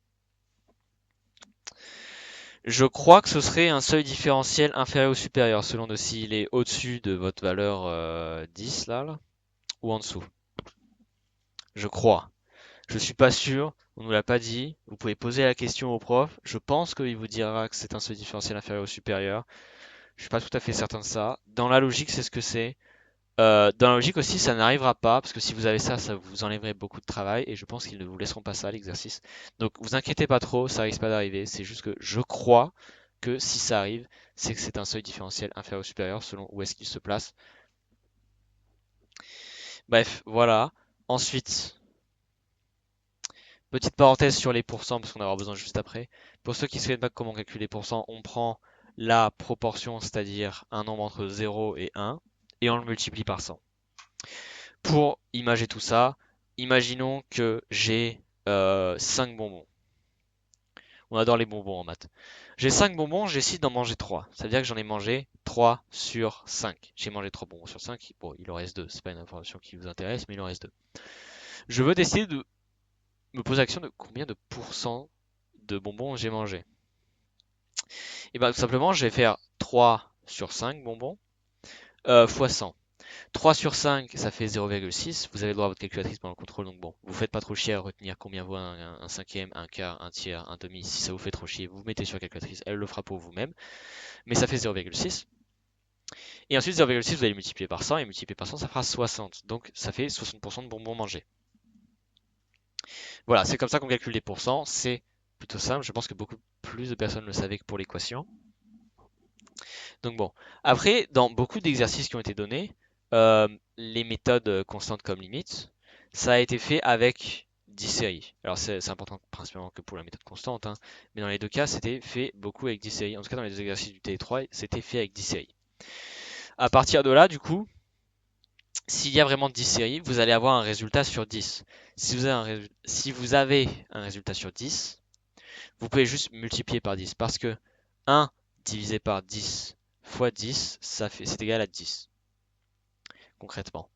Speaker 1: je crois que ce serait un seuil différentiel inférieur ou supérieur, selon de s'il est au-dessus de votre valeur 10 là, ou en dessous. Je crois. Je suis pas sûr, on nous l'a pas dit. Vous pouvez poser la question au prof. Je pense qu'il vous dira que c'est un seuil différentiel inférieur ou supérieur. Je suis pas tout à fait certain de ça. Dans la logique, c'est ce que c'est. Dans la logique aussi, ça n'arrivera pas, parce que si vous avez ça, ça vous enlèverait beaucoup de travail, et je pense qu'ils ne vous laisseront pas ça, l'exercice. Donc vous inquiétez pas trop, ça risque pas d'arriver. C'est juste que je crois que si ça arrive, c'est que c'est un seuil différentiel inférieur ou supérieur, selon où est-ce qu'il se place. Bref, voilà. Ensuite, petite parenthèse sur les pourcents, parce qu'on en aura besoin juste après. Pour ceux qui ne savent pas comment calculer les pourcents, on prend la proportion, c'est-à-dire un nombre entre 0 et 1, et on le multiplie par 100. Pour imager tout ça, imaginons que j'ai 5 bonbons. On adore les bonbons en maths. J'ai 5 bonbons, j'essaie d'en manger 3. Ça veut dire que j'en ai mangé 3 sur 5. J'ai mangé 3 bonbons sur 5. Bon, il en reste 2. C'est pas une information qui vous intéresse, mais il en reste 2. Je veux décider de me poser la question de combien de pourcents de bonbons j'ai mangé. Et bien tout simplement, je vais faire 3 sur 5 bonbons fois 100. 3 sur 5, ça fait 0,6. Vous avez le droit à votre calculatrice pendant le contrôle, donc bon, vous faites pas trop chier à retenir combien vaut un cinquième, un quart, un tiers, un demi. Si ça vous fait trop chier, vous mettez sur la calculatrice, elle le fera pour vous-même. Mais ça fait 0,6. Et ensuite 0,6, vous allez multiplier par 100, et multiplier par 100, ça fera 60. Donc ça fait 60% de bonbons mangés. Voilà, c'est comme ça qu'on calcule les pourcents. C'est plutôt simple. Je pense que beaucoup plus de personnes le savaient que pour l'équation. Donc bon, après, dans beaucoup d'exercices qui ont été donnés, les méthodes constantes comme limite, ça a été fait avec 10 séries. Alors c'est important principalement que pour la méthode constante, hein, mais dans les deux cas, c'était fait beaucoup avec 10 séries. En tout cas, dans les deux exercices du T3, c'était fait avec 10 séries. À partir de là, du coup, s'il y a vraiment 10 séries, vous allez avoir un résultat sur 10. Si vous avez un résultat sur 10, vous pouvez juste multiplier par 10 parce que 1 divisé par 10 fois 10, c'est égal à 10, concrètement.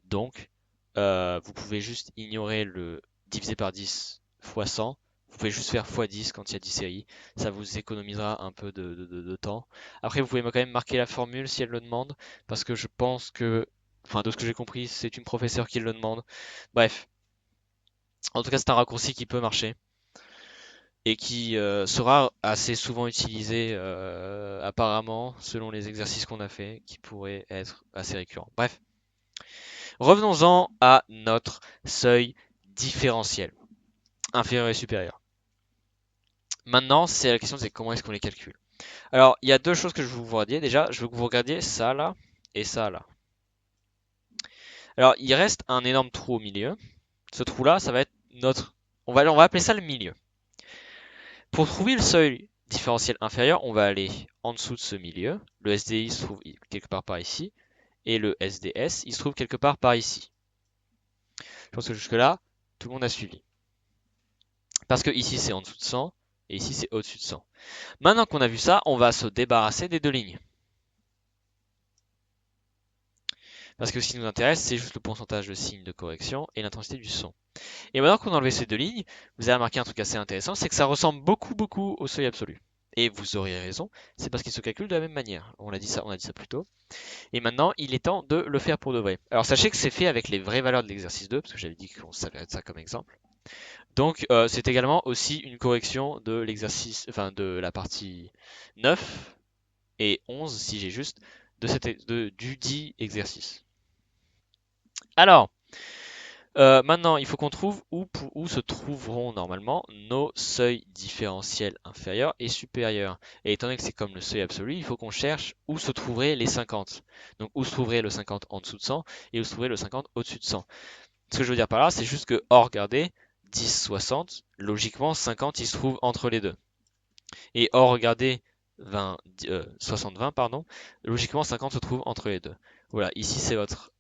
Speaker 1: Donc, vous pouvez juste ignorer le divisé par 10 fois 100. Vous pouvez juste faire fois 10 quand il y a 10 séries. Ça vous économisera un peu de temps. Après, vous pouvez quand même marquer la formule si elle le demande, parce que je pense que, enfin, de ce que j'ai compris, c'est une professeure qui le demande. Bref, en tout cas, c'est un raccourci qui peut marcher et qui sera assez souvent utilisé apparemment selon les exercices qu'on a fait, qui pourrait être assez récurrent. Bref, revenons-en à notre seuil différentiel, inférieur et supérieur. Maintenant, c'est la question, c'est comment est-ce qu'on les calcule. Alors, il y a deux choses que je veux vous regarder. Déjà, je veux que vous regardiez ça là et ça là. Alors, il reste un énorme trou au milieu. Ce trou-là, ça va être notre... on va appeler ça le milieu. Pour trouver le seuil différentiel inférieur, on va aller en dessous de ce milieu. Le SDI se trouve quelque part par ici. Et le SDS, il se trouve quelque part par ici. Je pense que jusque-là, tout le monde a suivi. Parce que ici, c'est en dessous de 100. Et ici, c'est au-dessus de 100. Maintenant qu'on a vu ça, on va se débarrasser des deux lignes. Parce que ce qui nous intéresse, c'est juste le pourcentage de signe de correction et l'intensité du son. Et maintenant qu'on a enlevé ces deux lignes, vous avez remarqué un truc assez intéressant, c'est que ça ressemble beaucoup au seuil absolu. Et vous auriez raison, c'est parce qu'il se calcule de la même manière. On a dit ça plus tôt. Et maintenant, il est temps de le faire pour de vrai. Alors sachez que c'est fait avec les vraies valeurs de l'exercice 2, parce que j'avais dit qu'on savait ça comme exemple. Donc c'est également aussi une correction de l'exercice, enfin de la partie 9 et 11, si j'ai juste, du dit exercice. Alors, maintenant, il faut qu'on trouve où se trouveront normalement nos seuils différentiels inférieurs et supérieurs. Et étant donné que c'est comme le seuil absolu, il faut qu'on cherche où se trouveraient les 50. Donc où se trouverait le 50 en dessous de 100 et où se trouverait le 50 au-dessus de 100. Ce que je veux dire par là, c'est juste que, or, regardez, 10, 60, logiquement 50 il se trouve entre les deux. Et or, regardez, 60, 20, pardon, logiquement 50 se trouve entre les deux. Voilà, ici c'est votre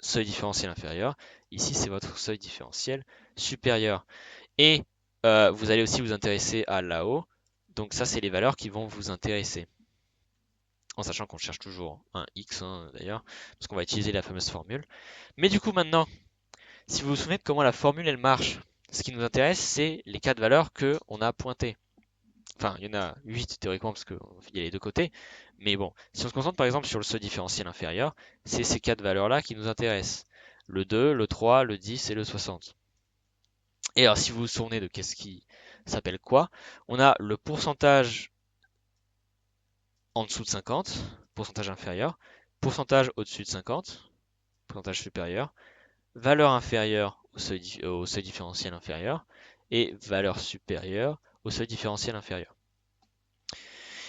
Speaker 1: seuil différentiel inférieur. Ici, c'est votre seuil différentiel supérieur. Et vous allez aussi vous intéresser à là-haut. Donc ça, c'est les valeurs qui vont vous intéresser. En sachant qu'on cherche toujours un x, hein, d'ailleurs, parce qu'on va utiliser la fameuse formule. Mais du coup, maintenant, si vous vous souvenez de comment la formule, elle marche, ce qui nous intéresse, c'est les quatre valeurs qu'on a pointées. Enfin, il y en a 8 théoriquement, parce qu'il y a les deux côtés. Mais bon, si on se concentre par exemple sur le seuil différentiel inférieur, c'est ces quatre valeurs-là qui nous intéressent. Le 2, le 3, le 10 et le 60. Et alors, si vous vous souvenez de qu'est-ce qui s'appelle quoi, on a le pourcentage en dessous de 50, pourcentage inférieur, pourcentage au-dessus de 50, pourcentage supérieur, valeur inférieure au seuil différentiel inférieur, et valeur supérieure au seuil différentiel inférieur.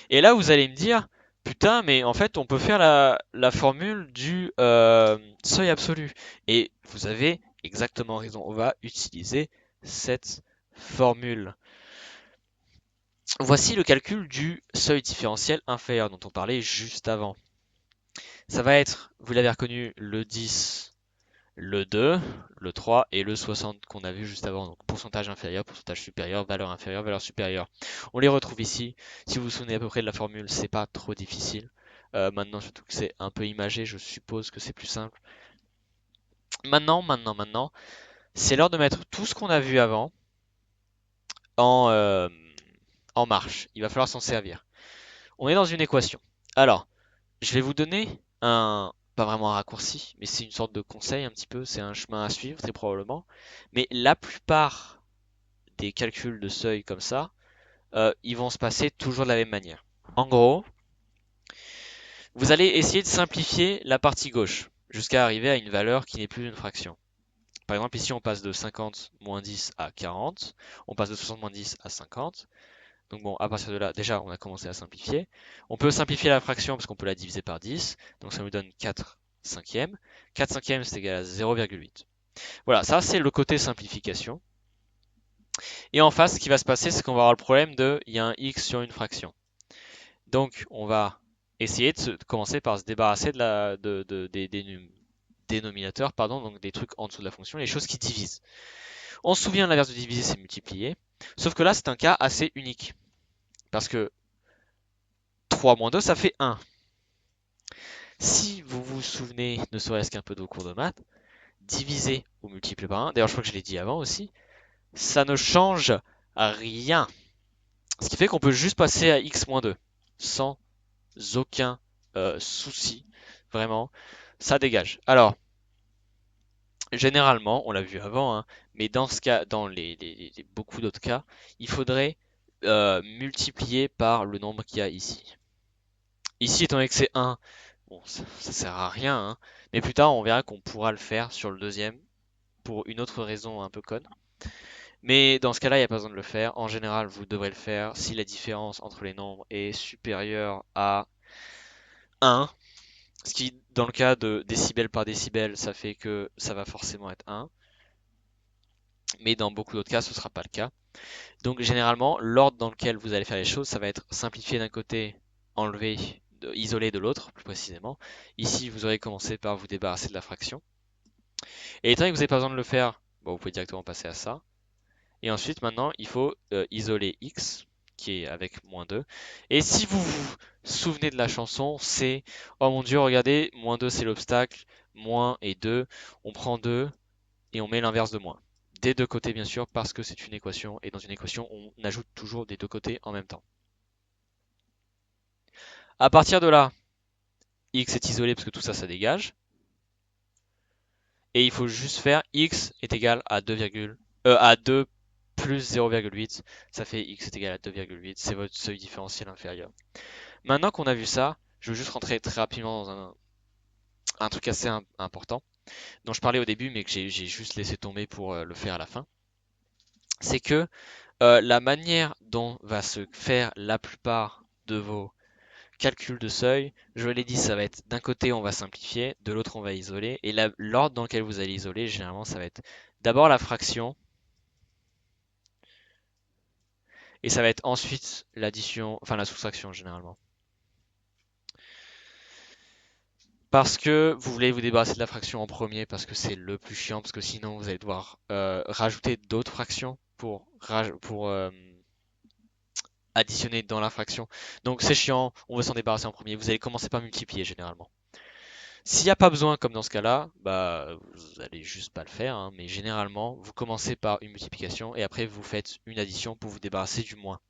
Speaker 1: Et là, vous allez me dire, putain, mais en fait, on peut faire la formule du seuil absolu. Et vous avez exactement raison. On va utiliser cette formule. Voici le calcul du seuil différentiel inférieur dont on parlait juste avant. Ça va être, vous l'avez reconnu, le 10, le 2, le 3 et le 60 qu'on a vu juste avant. Donc pourcentage inférieur, pourcentage supérieur, valeur supérieure. On les retrouve ici. Si vous vous souvenez à peu près de la formule, c'est pas trop difficile. Maintenant, surtout que c'est un peu imagé, je suppose que c'est plus simple. Maintenant, c'est l'heure de mettre tout ce qu'on a vu avant en, euh, en marche. Il va falloir s'en servir. On est dans une équation. Alors, je vais vous donner pas vraiment un raccourci, mais c'est une sorte de conseil un petit peu, c'est un chemin à suivre très probablement. Mais la plupart des calculs de seuil comme ça, ils vont se passer toujours de la même manière. En gros, vous allez essayer de simplifier la partie gauche jusqu'à arriver à une valeur qui n'est plus une fraction. Par exemple, ici on passe de 50 moins 10 à 40, on passe de 60 moins 10 à 50. Donc bon, à partir de là, déjà, on a commencé à simplifier. On peut simplifier la fraction parce qu'on peut la diviser par 10. Donc ça nous donne 4 cinquièmes. 4 cinquièmes, c'est égal à 0,8. Voilà, ça c'est le côté simplification. Et en face, ce qui va se passer, c'est qu'on va avoir le problème de, il y a un x sur une fraction. Donc on va essayer de commencer par se débarrasser des dénominateurs, pardon, donc des trucs en dessous de la fonction, les choses qui divisent. On se souvient, l'inverse de diviser, c'est multiplier. Sauf que là, c'est un cas assez unique. Parce que 3 moins 2, ça fait 1. Si vous vous souvenez, ne serait-ce qu'un peu de vos cours de maths, diviser ou multiplier par 1, d'ailleurs je crois que je l'ai dit avant aussi, ça ne change rien. Ce qui fait qu'on peut juste passer à x moins 2, sans aucun souci, vraiment, ça dégage. Alors, généralement, on l'a vu avant, hein, mais dans ce cas, dans beaucoup d'autres cas, il faudrait multiplier par le nombre qu'il y a ici. Ici, étant donné que c'est 1, bon, ça sert à rien, hein, mais plus tard, on verra qu'on pourra le faire sur le deuxième, pour une autre raison un peu conne. Mais dans ce cas-là, il n'y a pas besoin de le faire. En général, vous devrez le faire si la différence entre les nombres est supérieure à 1. Ce qui, dans le cas de décibel par décibel, ça fait que ça va forcément être 1. Mais dans beaucoup d'autres cas, ce ne sera pas le cas. Donc généralement, l'ordre dans lequel vous allez faire les choses, ça va être simplifier d'un côté, enlever, isoler de l'autre, plus précisément. Ici, vous aurez commencé par vous débarrasser de la fraction. Et étant donné que vous n'avez pas besoin de le faire, bon, vous pouvez directement passer à ça. Et ensuite, maintenant, il faut isoler x, qui est avec moins 2. Et si vous vous souvenez de la chanson, c'est oh mon Dieu, regardez, moins 2 c'est l'obstacle, moins et 2, on prend 2 et on met l'inverse de moins. Des deux côtés, bien sûr, parce que c'est une équation, et dans une équation, on ajoute toujours des deux côtés en même temps. À partir de là, x est isolé parce que tout ça, ça dégage. Et il faut juste faire x est égal à 2 plus 0,8, ça fait x est égal à 2,8, c'est votre seuil différentiel inférieur. Maintenant qu'on a vu ça, je veux juste rentrer très rapidement dans un truc assez important, dont je parlais au début mais que j'ai juste laissé tomber pour le faire à la fin. C'est que la manière dont va se faire la plupart de vos calculs de seuil, je l'ai dit, ça va être d'un côté on va simplifier, de l'autre on va isoler, et l'ordre dans lequel vous allez isoler, généralement ça va être d'abord la fraction, et ça va être ensuite l'addition, enfin la soustraction généralement. Parce que vous voulez vous débarrasser de la fraction en premier, parce que c'est le plus chiant, parce que sinon vous allez devoir rajouter d'autres fractions pour additionner dans la fraction. Donc c'est chiant, on veut s'en débarrasser en premier. Vous allez commencer par multiplier généralement. S'il n'y a pas besoin, comme dans ce cas-là, bah vous allez juste pas le faire, hein, mais généralement vous commencez par une multiplication et après vous faites une addition pour vous débarrasser du moins.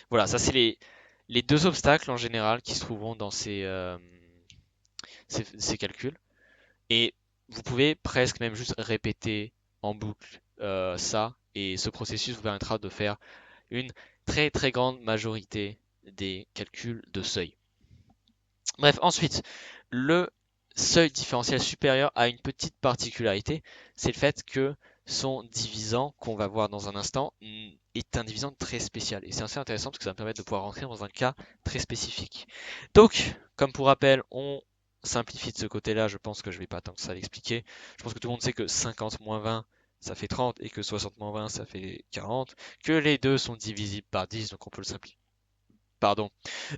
Speaker 1: Voilà, ça c'est les deux obstacles en général qui se trouveront dans ces calculs. Et vous pouvez presque même juste répéter en boucle ça, et ce processus vous permettra de faire une très très grande majorité des calculs de seuil. Bref, ensuite, le seuil différentiel supérieur a une petite particularité, c'est le fait que son divisant, qu'on va voir dans un instant, est un divisant très spécial. Et c'est assez intéressant parce que ça va me permettre de pouvoir rentrer dans un cas très spécifique. Donc, comme pour rappel, on simplifie de ce côté-là, je pense que je ne vais pas tant que ça l'expliquer. Je pense que tout le monde sait que 50 moins 20, ça fait 30, et que 60 moins 20, ça fait 40, que les deux sont divisibles par 10, donc on peut le simplifier. Pardon.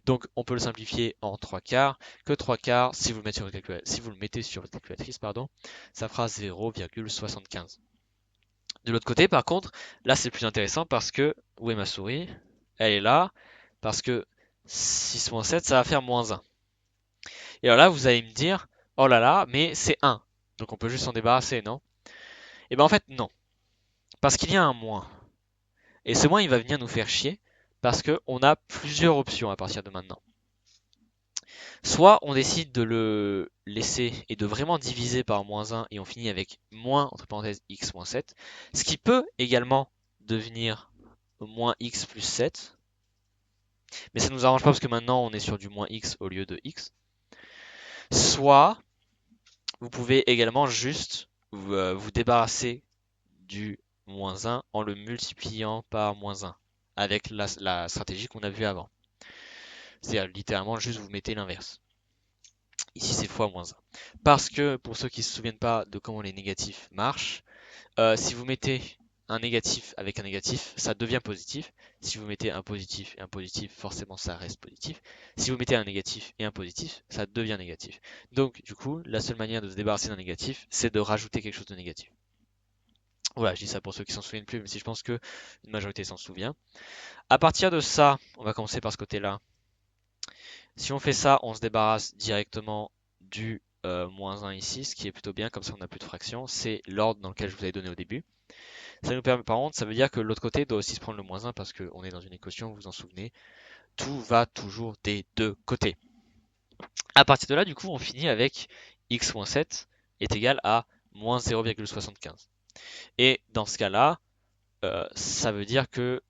Speaker 1: Donc on peut le simplifier en 3 quarts, que 3 quarts, si vous le mettez sur votre calculatrice, pardon, ça fera 0,75. De l'autre côté, par contre, là c'est plus intéressant parce que, où est ma souris? Elle est là, parce que 6 moins 7, ça va faire moins 1. Et alors là, vous allez me dire, oh là là, mais c'est 1. Donc on peut juste s'en débarrasser, non? Et ben en fait, non. Parce qu'il y a un moins. Et ce moins, il va venir nous faire chier, parce qu'on a plusieurs options à partir de maintenant. Soit on décide de le laisser et de vraiment diviser par moins 1 et on finit avec moins, entre parenthèses, x moins 7, ce qui peut également devenir moins x plus 7, mais ça nous arrange pas parce que maintenant on est sur du moins x au lieu de x. Soit vous pouvez également juste vous débarrasser du moins 1 en le multipliant par moins 1 avec la stratégie qu'on a vue avant. C'est-à-dire littéralement juste vous mettez l'inverse. Ici c'est fois moins 1. Parce que pour ceux qui ne se souviennent pas de comment les négatifs marchent, si vous mettez un négatif avec un négatif, ça devient positif. Si vous mettez un positif et un positif, forcément ça reste positif. Si vous mettez un négatif et un positif, ça devient négatif. Donc du coup, la seule manière de se débarrasser d'un négatif, c'est de rajouter quelque chose de négatif. Voilà, je dis ça pour ceux qui s'en souviennent plus, mais si je pense que une majorité s'en souvient. À partir de ça, on va commencer par ce côté-là. Si on fait ça, on se débarrasse directement du moins 1 ici, ce qui est plutôt bien, comme ça on n'a plus de fractions. C'est l'ordre dans lequel je vous avais donné au début. Ça nous permet, par contre, ça veut dire que l'autre côté doit aussi se prendre le moins 1 parce qu'on est dans une équation, vous vous en souvenez, tout va toujours des deux côtés. À partir de là, du coup, on finit avec x moins 7 est égal à moins 0,75. Et dans ce cas-là, ça veut dire que,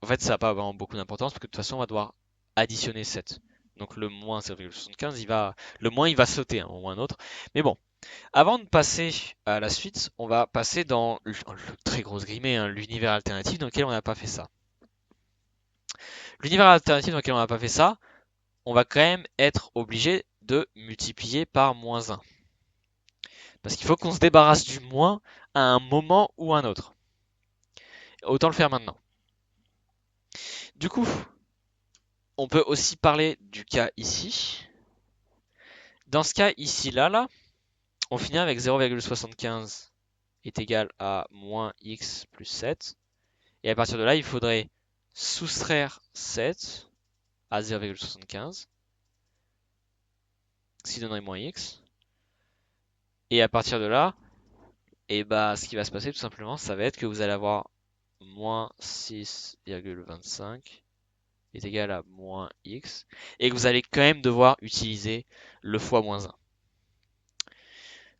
Speaker 1: en fait, ça n'a pas vraiment beaucoup d'importance parce que de toute façon, on va devoir additionner 7. Donc le moins 0,75, le moins il va sauter un moment ou un autre. Mais bon, avant de passer à la suite, on va passer dans le très grosse guillemets, hein, l'univers alternatif dans lequel on n'a pas fait ça. L'univers alternatif dans lequel on n'a pas fait ça, on va quand même être obligé de multiplier par moins 1. Parce qu'il faut qu'on se débarrasse du moins à un moment ou un autre. Autant le faire maintenant. Du coup, on peut aussi parler du cas ici. Dans ce cas ici, là, on finit avec 0,75 est égal à moins x plus 7. Et à partir de là, il faudrait soustraire 7 à 0,75, ce qui donnerait moins x. Et à partir de là, et bah, ce qui va se passer tout simplement, ça va être que vous allez avoir moins 6,25 est égal à moins x, et que vous allez quand même devoir utiliser le fois moins 1.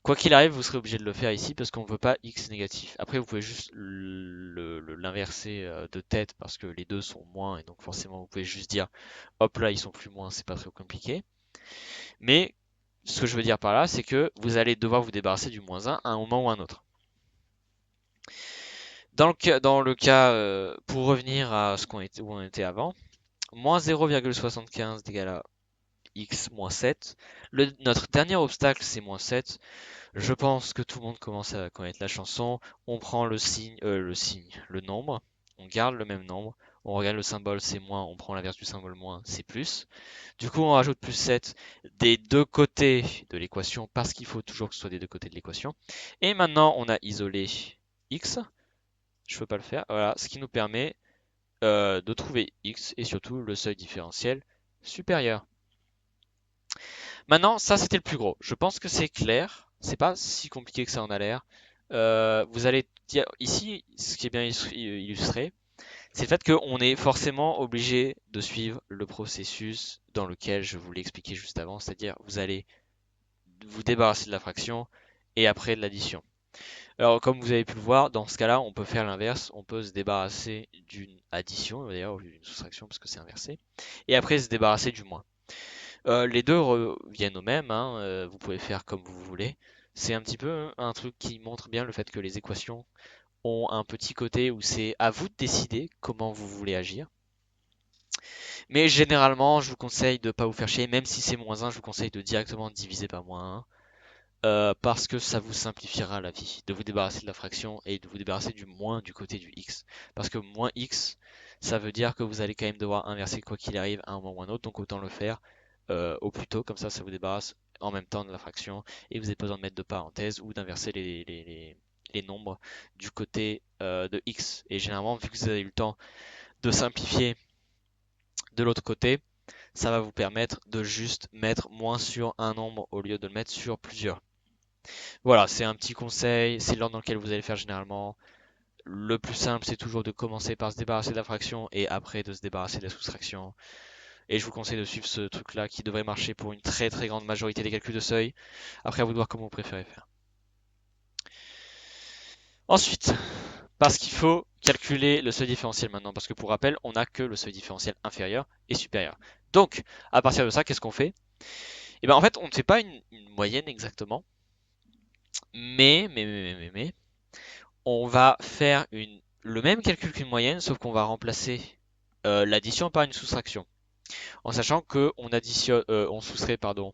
Speaker 1: Quoi qu'il arrive, vous serez obligé de le faire ici parce qu'on ne veut pas x négatif. Après, vous pouvez juste l'inverser de tête parce que les deux sont moins et donc forcément vous pouvez juste dire hop là ils sont plus moins, c'est pas très compliqué. Mais ce que je veux dire par là, c'est que vous allez devoir vous débarrasser du moins 1 à un moment ou à un autre. Dans le cas pour revenir à ce où on était avant, moins 0,75 est égal à x moins 7. Notre dernier obstacle c'est moins 7. Je pense que tout le monde commence à connaître la chanson. On prend le nombre, on garde le même nombre, on regarde le symbole c'est moins, on prend l'inverse du symbole moins, c'est plus. Du coup, on rajoute plus 7 des deux côtés de l'équation parce qu'il faut toujours que ce soit des deux côtés de l'équation. Et maintenant, on a isolé x. Je peux pas le faire. Voilà, ce qui nous permet de trouver x et surtout le seuil différentiel supérieur. Maintenant, ça c'était le plus gros. Je pense que c'est clair. C'est pas si compliqué que ça en a l'air. Vous allez dire ici, ce qui est bien illustré, c'est le fait qu'on est forcément obligé de suivre le processus dans lequel je vous l'ai expliqué juste avant, c'est-à-dire vous allez vous débarrasser de la fraction et après de l'addition. Alors comme vous avez pu le voir, dans ce cas-là, on peut faire l'inverse, on peut se débarrasser d'une addition, d'ailleurs au lieu d'une soustraction parce que c'est inversé, et après se débarrasser du moins. Les deux reviennent au même, hein, vous pouvez faire comme vous voulez. C'est un petit peu un truc qui montre bien le fait que les équations ont un petit côté où c'est à vous de décider comment vous voulez agir. Mais généralement, je vous conseille de ne pas vous faire chier, même si c'est moins 1, je vous conseille de directement diviser par moins 1. Parce que ça vous simplifiera la vie, de vous débarrasser de la fraction et de vous débarrasser du moins du côté du x. Parce que moins x, ça veut dire que vous allez quand même devoir inverser quoi qu'il arrive à un moment ou à un autre, donc autant le faire au plus tôt, comme ça vous débarrasse en même temps de la fraction et vous n'avez pas besoin de mettre de parenthèse ou d'inverser les nombres du côté de x. Et généralement, vu que vous avez eu le temps de simplifier de l'autre côté, ça va vous permettre de juste mettre moins sur un nombre au lieu de le mettre sur plusieurs. Voilà, c'est un petit conseil, c'est l'ordre dans lequel vous allez faire généralement. Le plus simple, c'est toujours de commencer par se débarrasser de la fraction et après de se débarrasser de la soustraction. Et je vous conseille de suivre ce truc-là qui devrait marcher pour une très très grande majorité des calculs de seuil. Après, à vous de voir comment vous préférez faire. Ensuite, parce qu'il faut calculer le seuil différentiel maintenant, parce que pour rappel, on n'a que le seuil différentiel inférieur et supérieur. Donc, à partir de ça, qu'est-ce qu'on fait? Et ben en fait, on ne fait pas une moyenne exactement, mais, on va faire le même calcul qu'une moyenne, sauf qu'on va remplacer l'addition par une soustraction. En sachant que on additionne, on soustrait, pardon,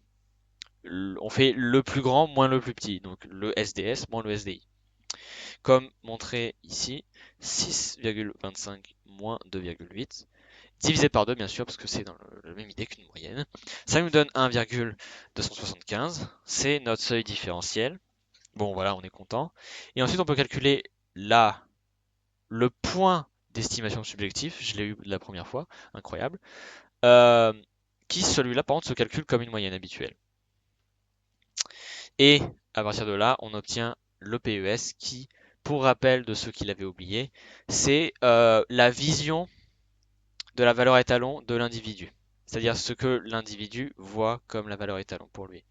Speaker 1: on fait le plus grand moins le plus petit, donc le SDS moins le SDI. Comme montré ici, 6,25 moins 2,8, divisé par 2 bien sûr, parce que c'est dans la même idée qu'une moyenne. Ça nous donne 1,275, c'est notre seuil différentiel. Bon voilà, on est content. Et ensuite on peut calculer là le point d'estimation subjectif, je l'ai eu la première fois, incroyable, euh, qui celui-là par contre se calcule comme une moyenne habituelle. Et à partir de là, on obtient le PES qui, pour rappel de ceux qui l'avaient oublié, c'est la vision de la valeur étalon de l'individu. C'est-à-dire ce que l'individu voit comme la valeur étalon pour lui.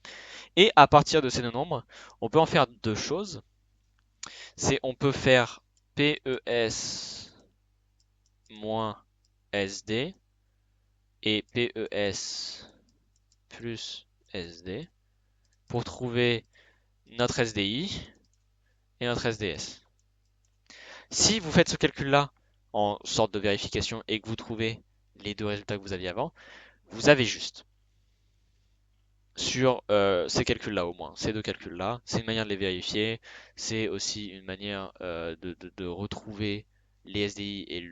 Speaker 1: Et à partir de ces deux nombres, on peut en faire deux choses. C'est on peut faire PES moins SD et PES plus SD pour trouver notre SDI et notre SDS. Si vous faites ce calcul-là en sorte de vérification et que vous trouvez les deux résultats que vous aviez avant, vous avez juste sur ces calculs-là au moins, ces deux calculs-là. C'est une manière de les vérifier, c'est aussi une manière de retrouver les SDI et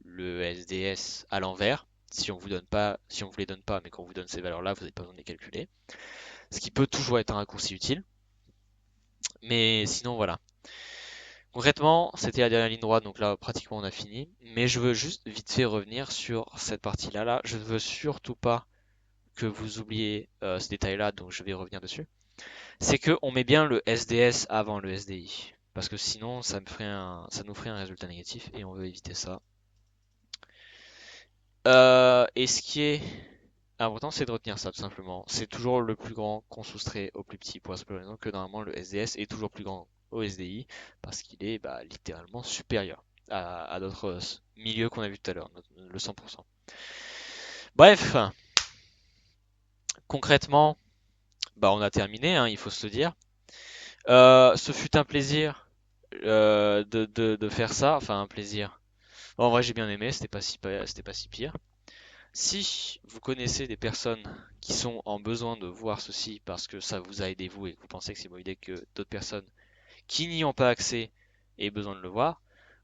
Speaker 1: le SDS à l'envers. Si on vous donne pas, si on vous les donne pas, mais qu'on vous donne ces valeurs-là, vous n'avez pas besoin de les calculer. Ce qui peut toujours être un raccourci utile. Mais sinon, voilà. Concrètement, c'était la dernière ligne droite, donc là, pratiquement, on a fini. Mais je veux juste vite fait revenir sur cette partie-là. Là, je ne veux surtout pas que vous oubliez ce détail-là, donc je vais revenir dessus. C'est que on met bien le SDS avant le SDI. Parce que sinon, ça nous ferait un résultat négatif et on veut éviter ça. Et ce qui est important, c'est de retenir ça, tout simplement. C'est toujours le plus grand qu'on soustrait au plus petit, pour la simple raison que normalement le SDS est toujours plus grand au SDI, parce qu'il est littéralement supérieur à d'autres milieux qu'on a vu tout à l'heure, le 100%. Bref, concrètement, on a terminé, hein, il faut se le dire. Ce fut un plaisir de faire ça, enfin un plaisir. En vrai, j'ai bien aimé, c'était pas si pire. Si vous connaissez des personnes qui sont en besoin de voir ceci parce que ça vous a aidé vous et que vous pensez que c'est une bonne idée que d'autres personnes qui n'y ont pas accès aient besoin de le voir,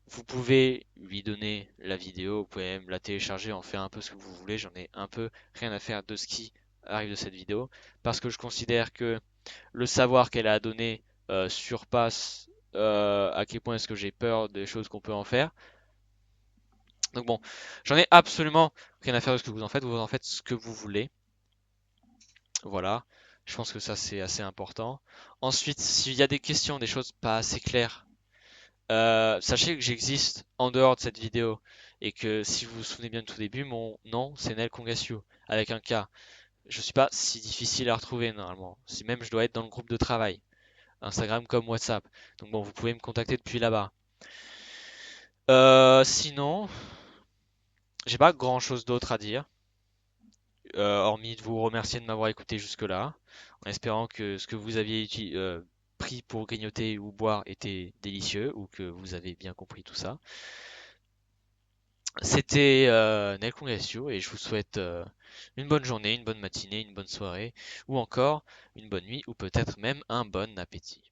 Speaker 1: vous pouvez lui donner la vidéo, vous pouvez même la télécharger, en faire un peu ce que vous voulez. J'en ai un peu rien à faire de ce qui arrive de cette vidéo parce que je considère que le savoir qu'elle a donné surpasse à quel point est-ce que j'ai peur des choses qu'on peut en faire. Donc bon, j'en ai absolument rien à faire de ce que vous en faites ce que vous voulez. Voilà, je pense que ça c'est assez important. Ensuite, s'il y a des questions, des choses pas assez claires, sachez que j'existe en dehors de cette vidéo et que si vous vous souvenez bien du tout début, mon nom c'est Nel Congassiou avec un K. Je suis pas si difficile à retrouver normalement. Si même je dois être dans le groupe de travail, Instagram comme WhatsApp. Donc bon, vous pouvez me contacter depuis là-bas. Sinon, j'ai pas grand-chose d'autre à dire, hormis de vous remercier de m'avoir écouté jusque-là, en espérant que ce que vous aviez pris pour grignoter ou boire était délicieux ou que vous avez bien compris tout ça. C'était Nel Congassio et je vous souhaite une bonne journée, une bonne matinée, une bonne soirée ou encore une bonne nuit ou peut-être même un bon appétit.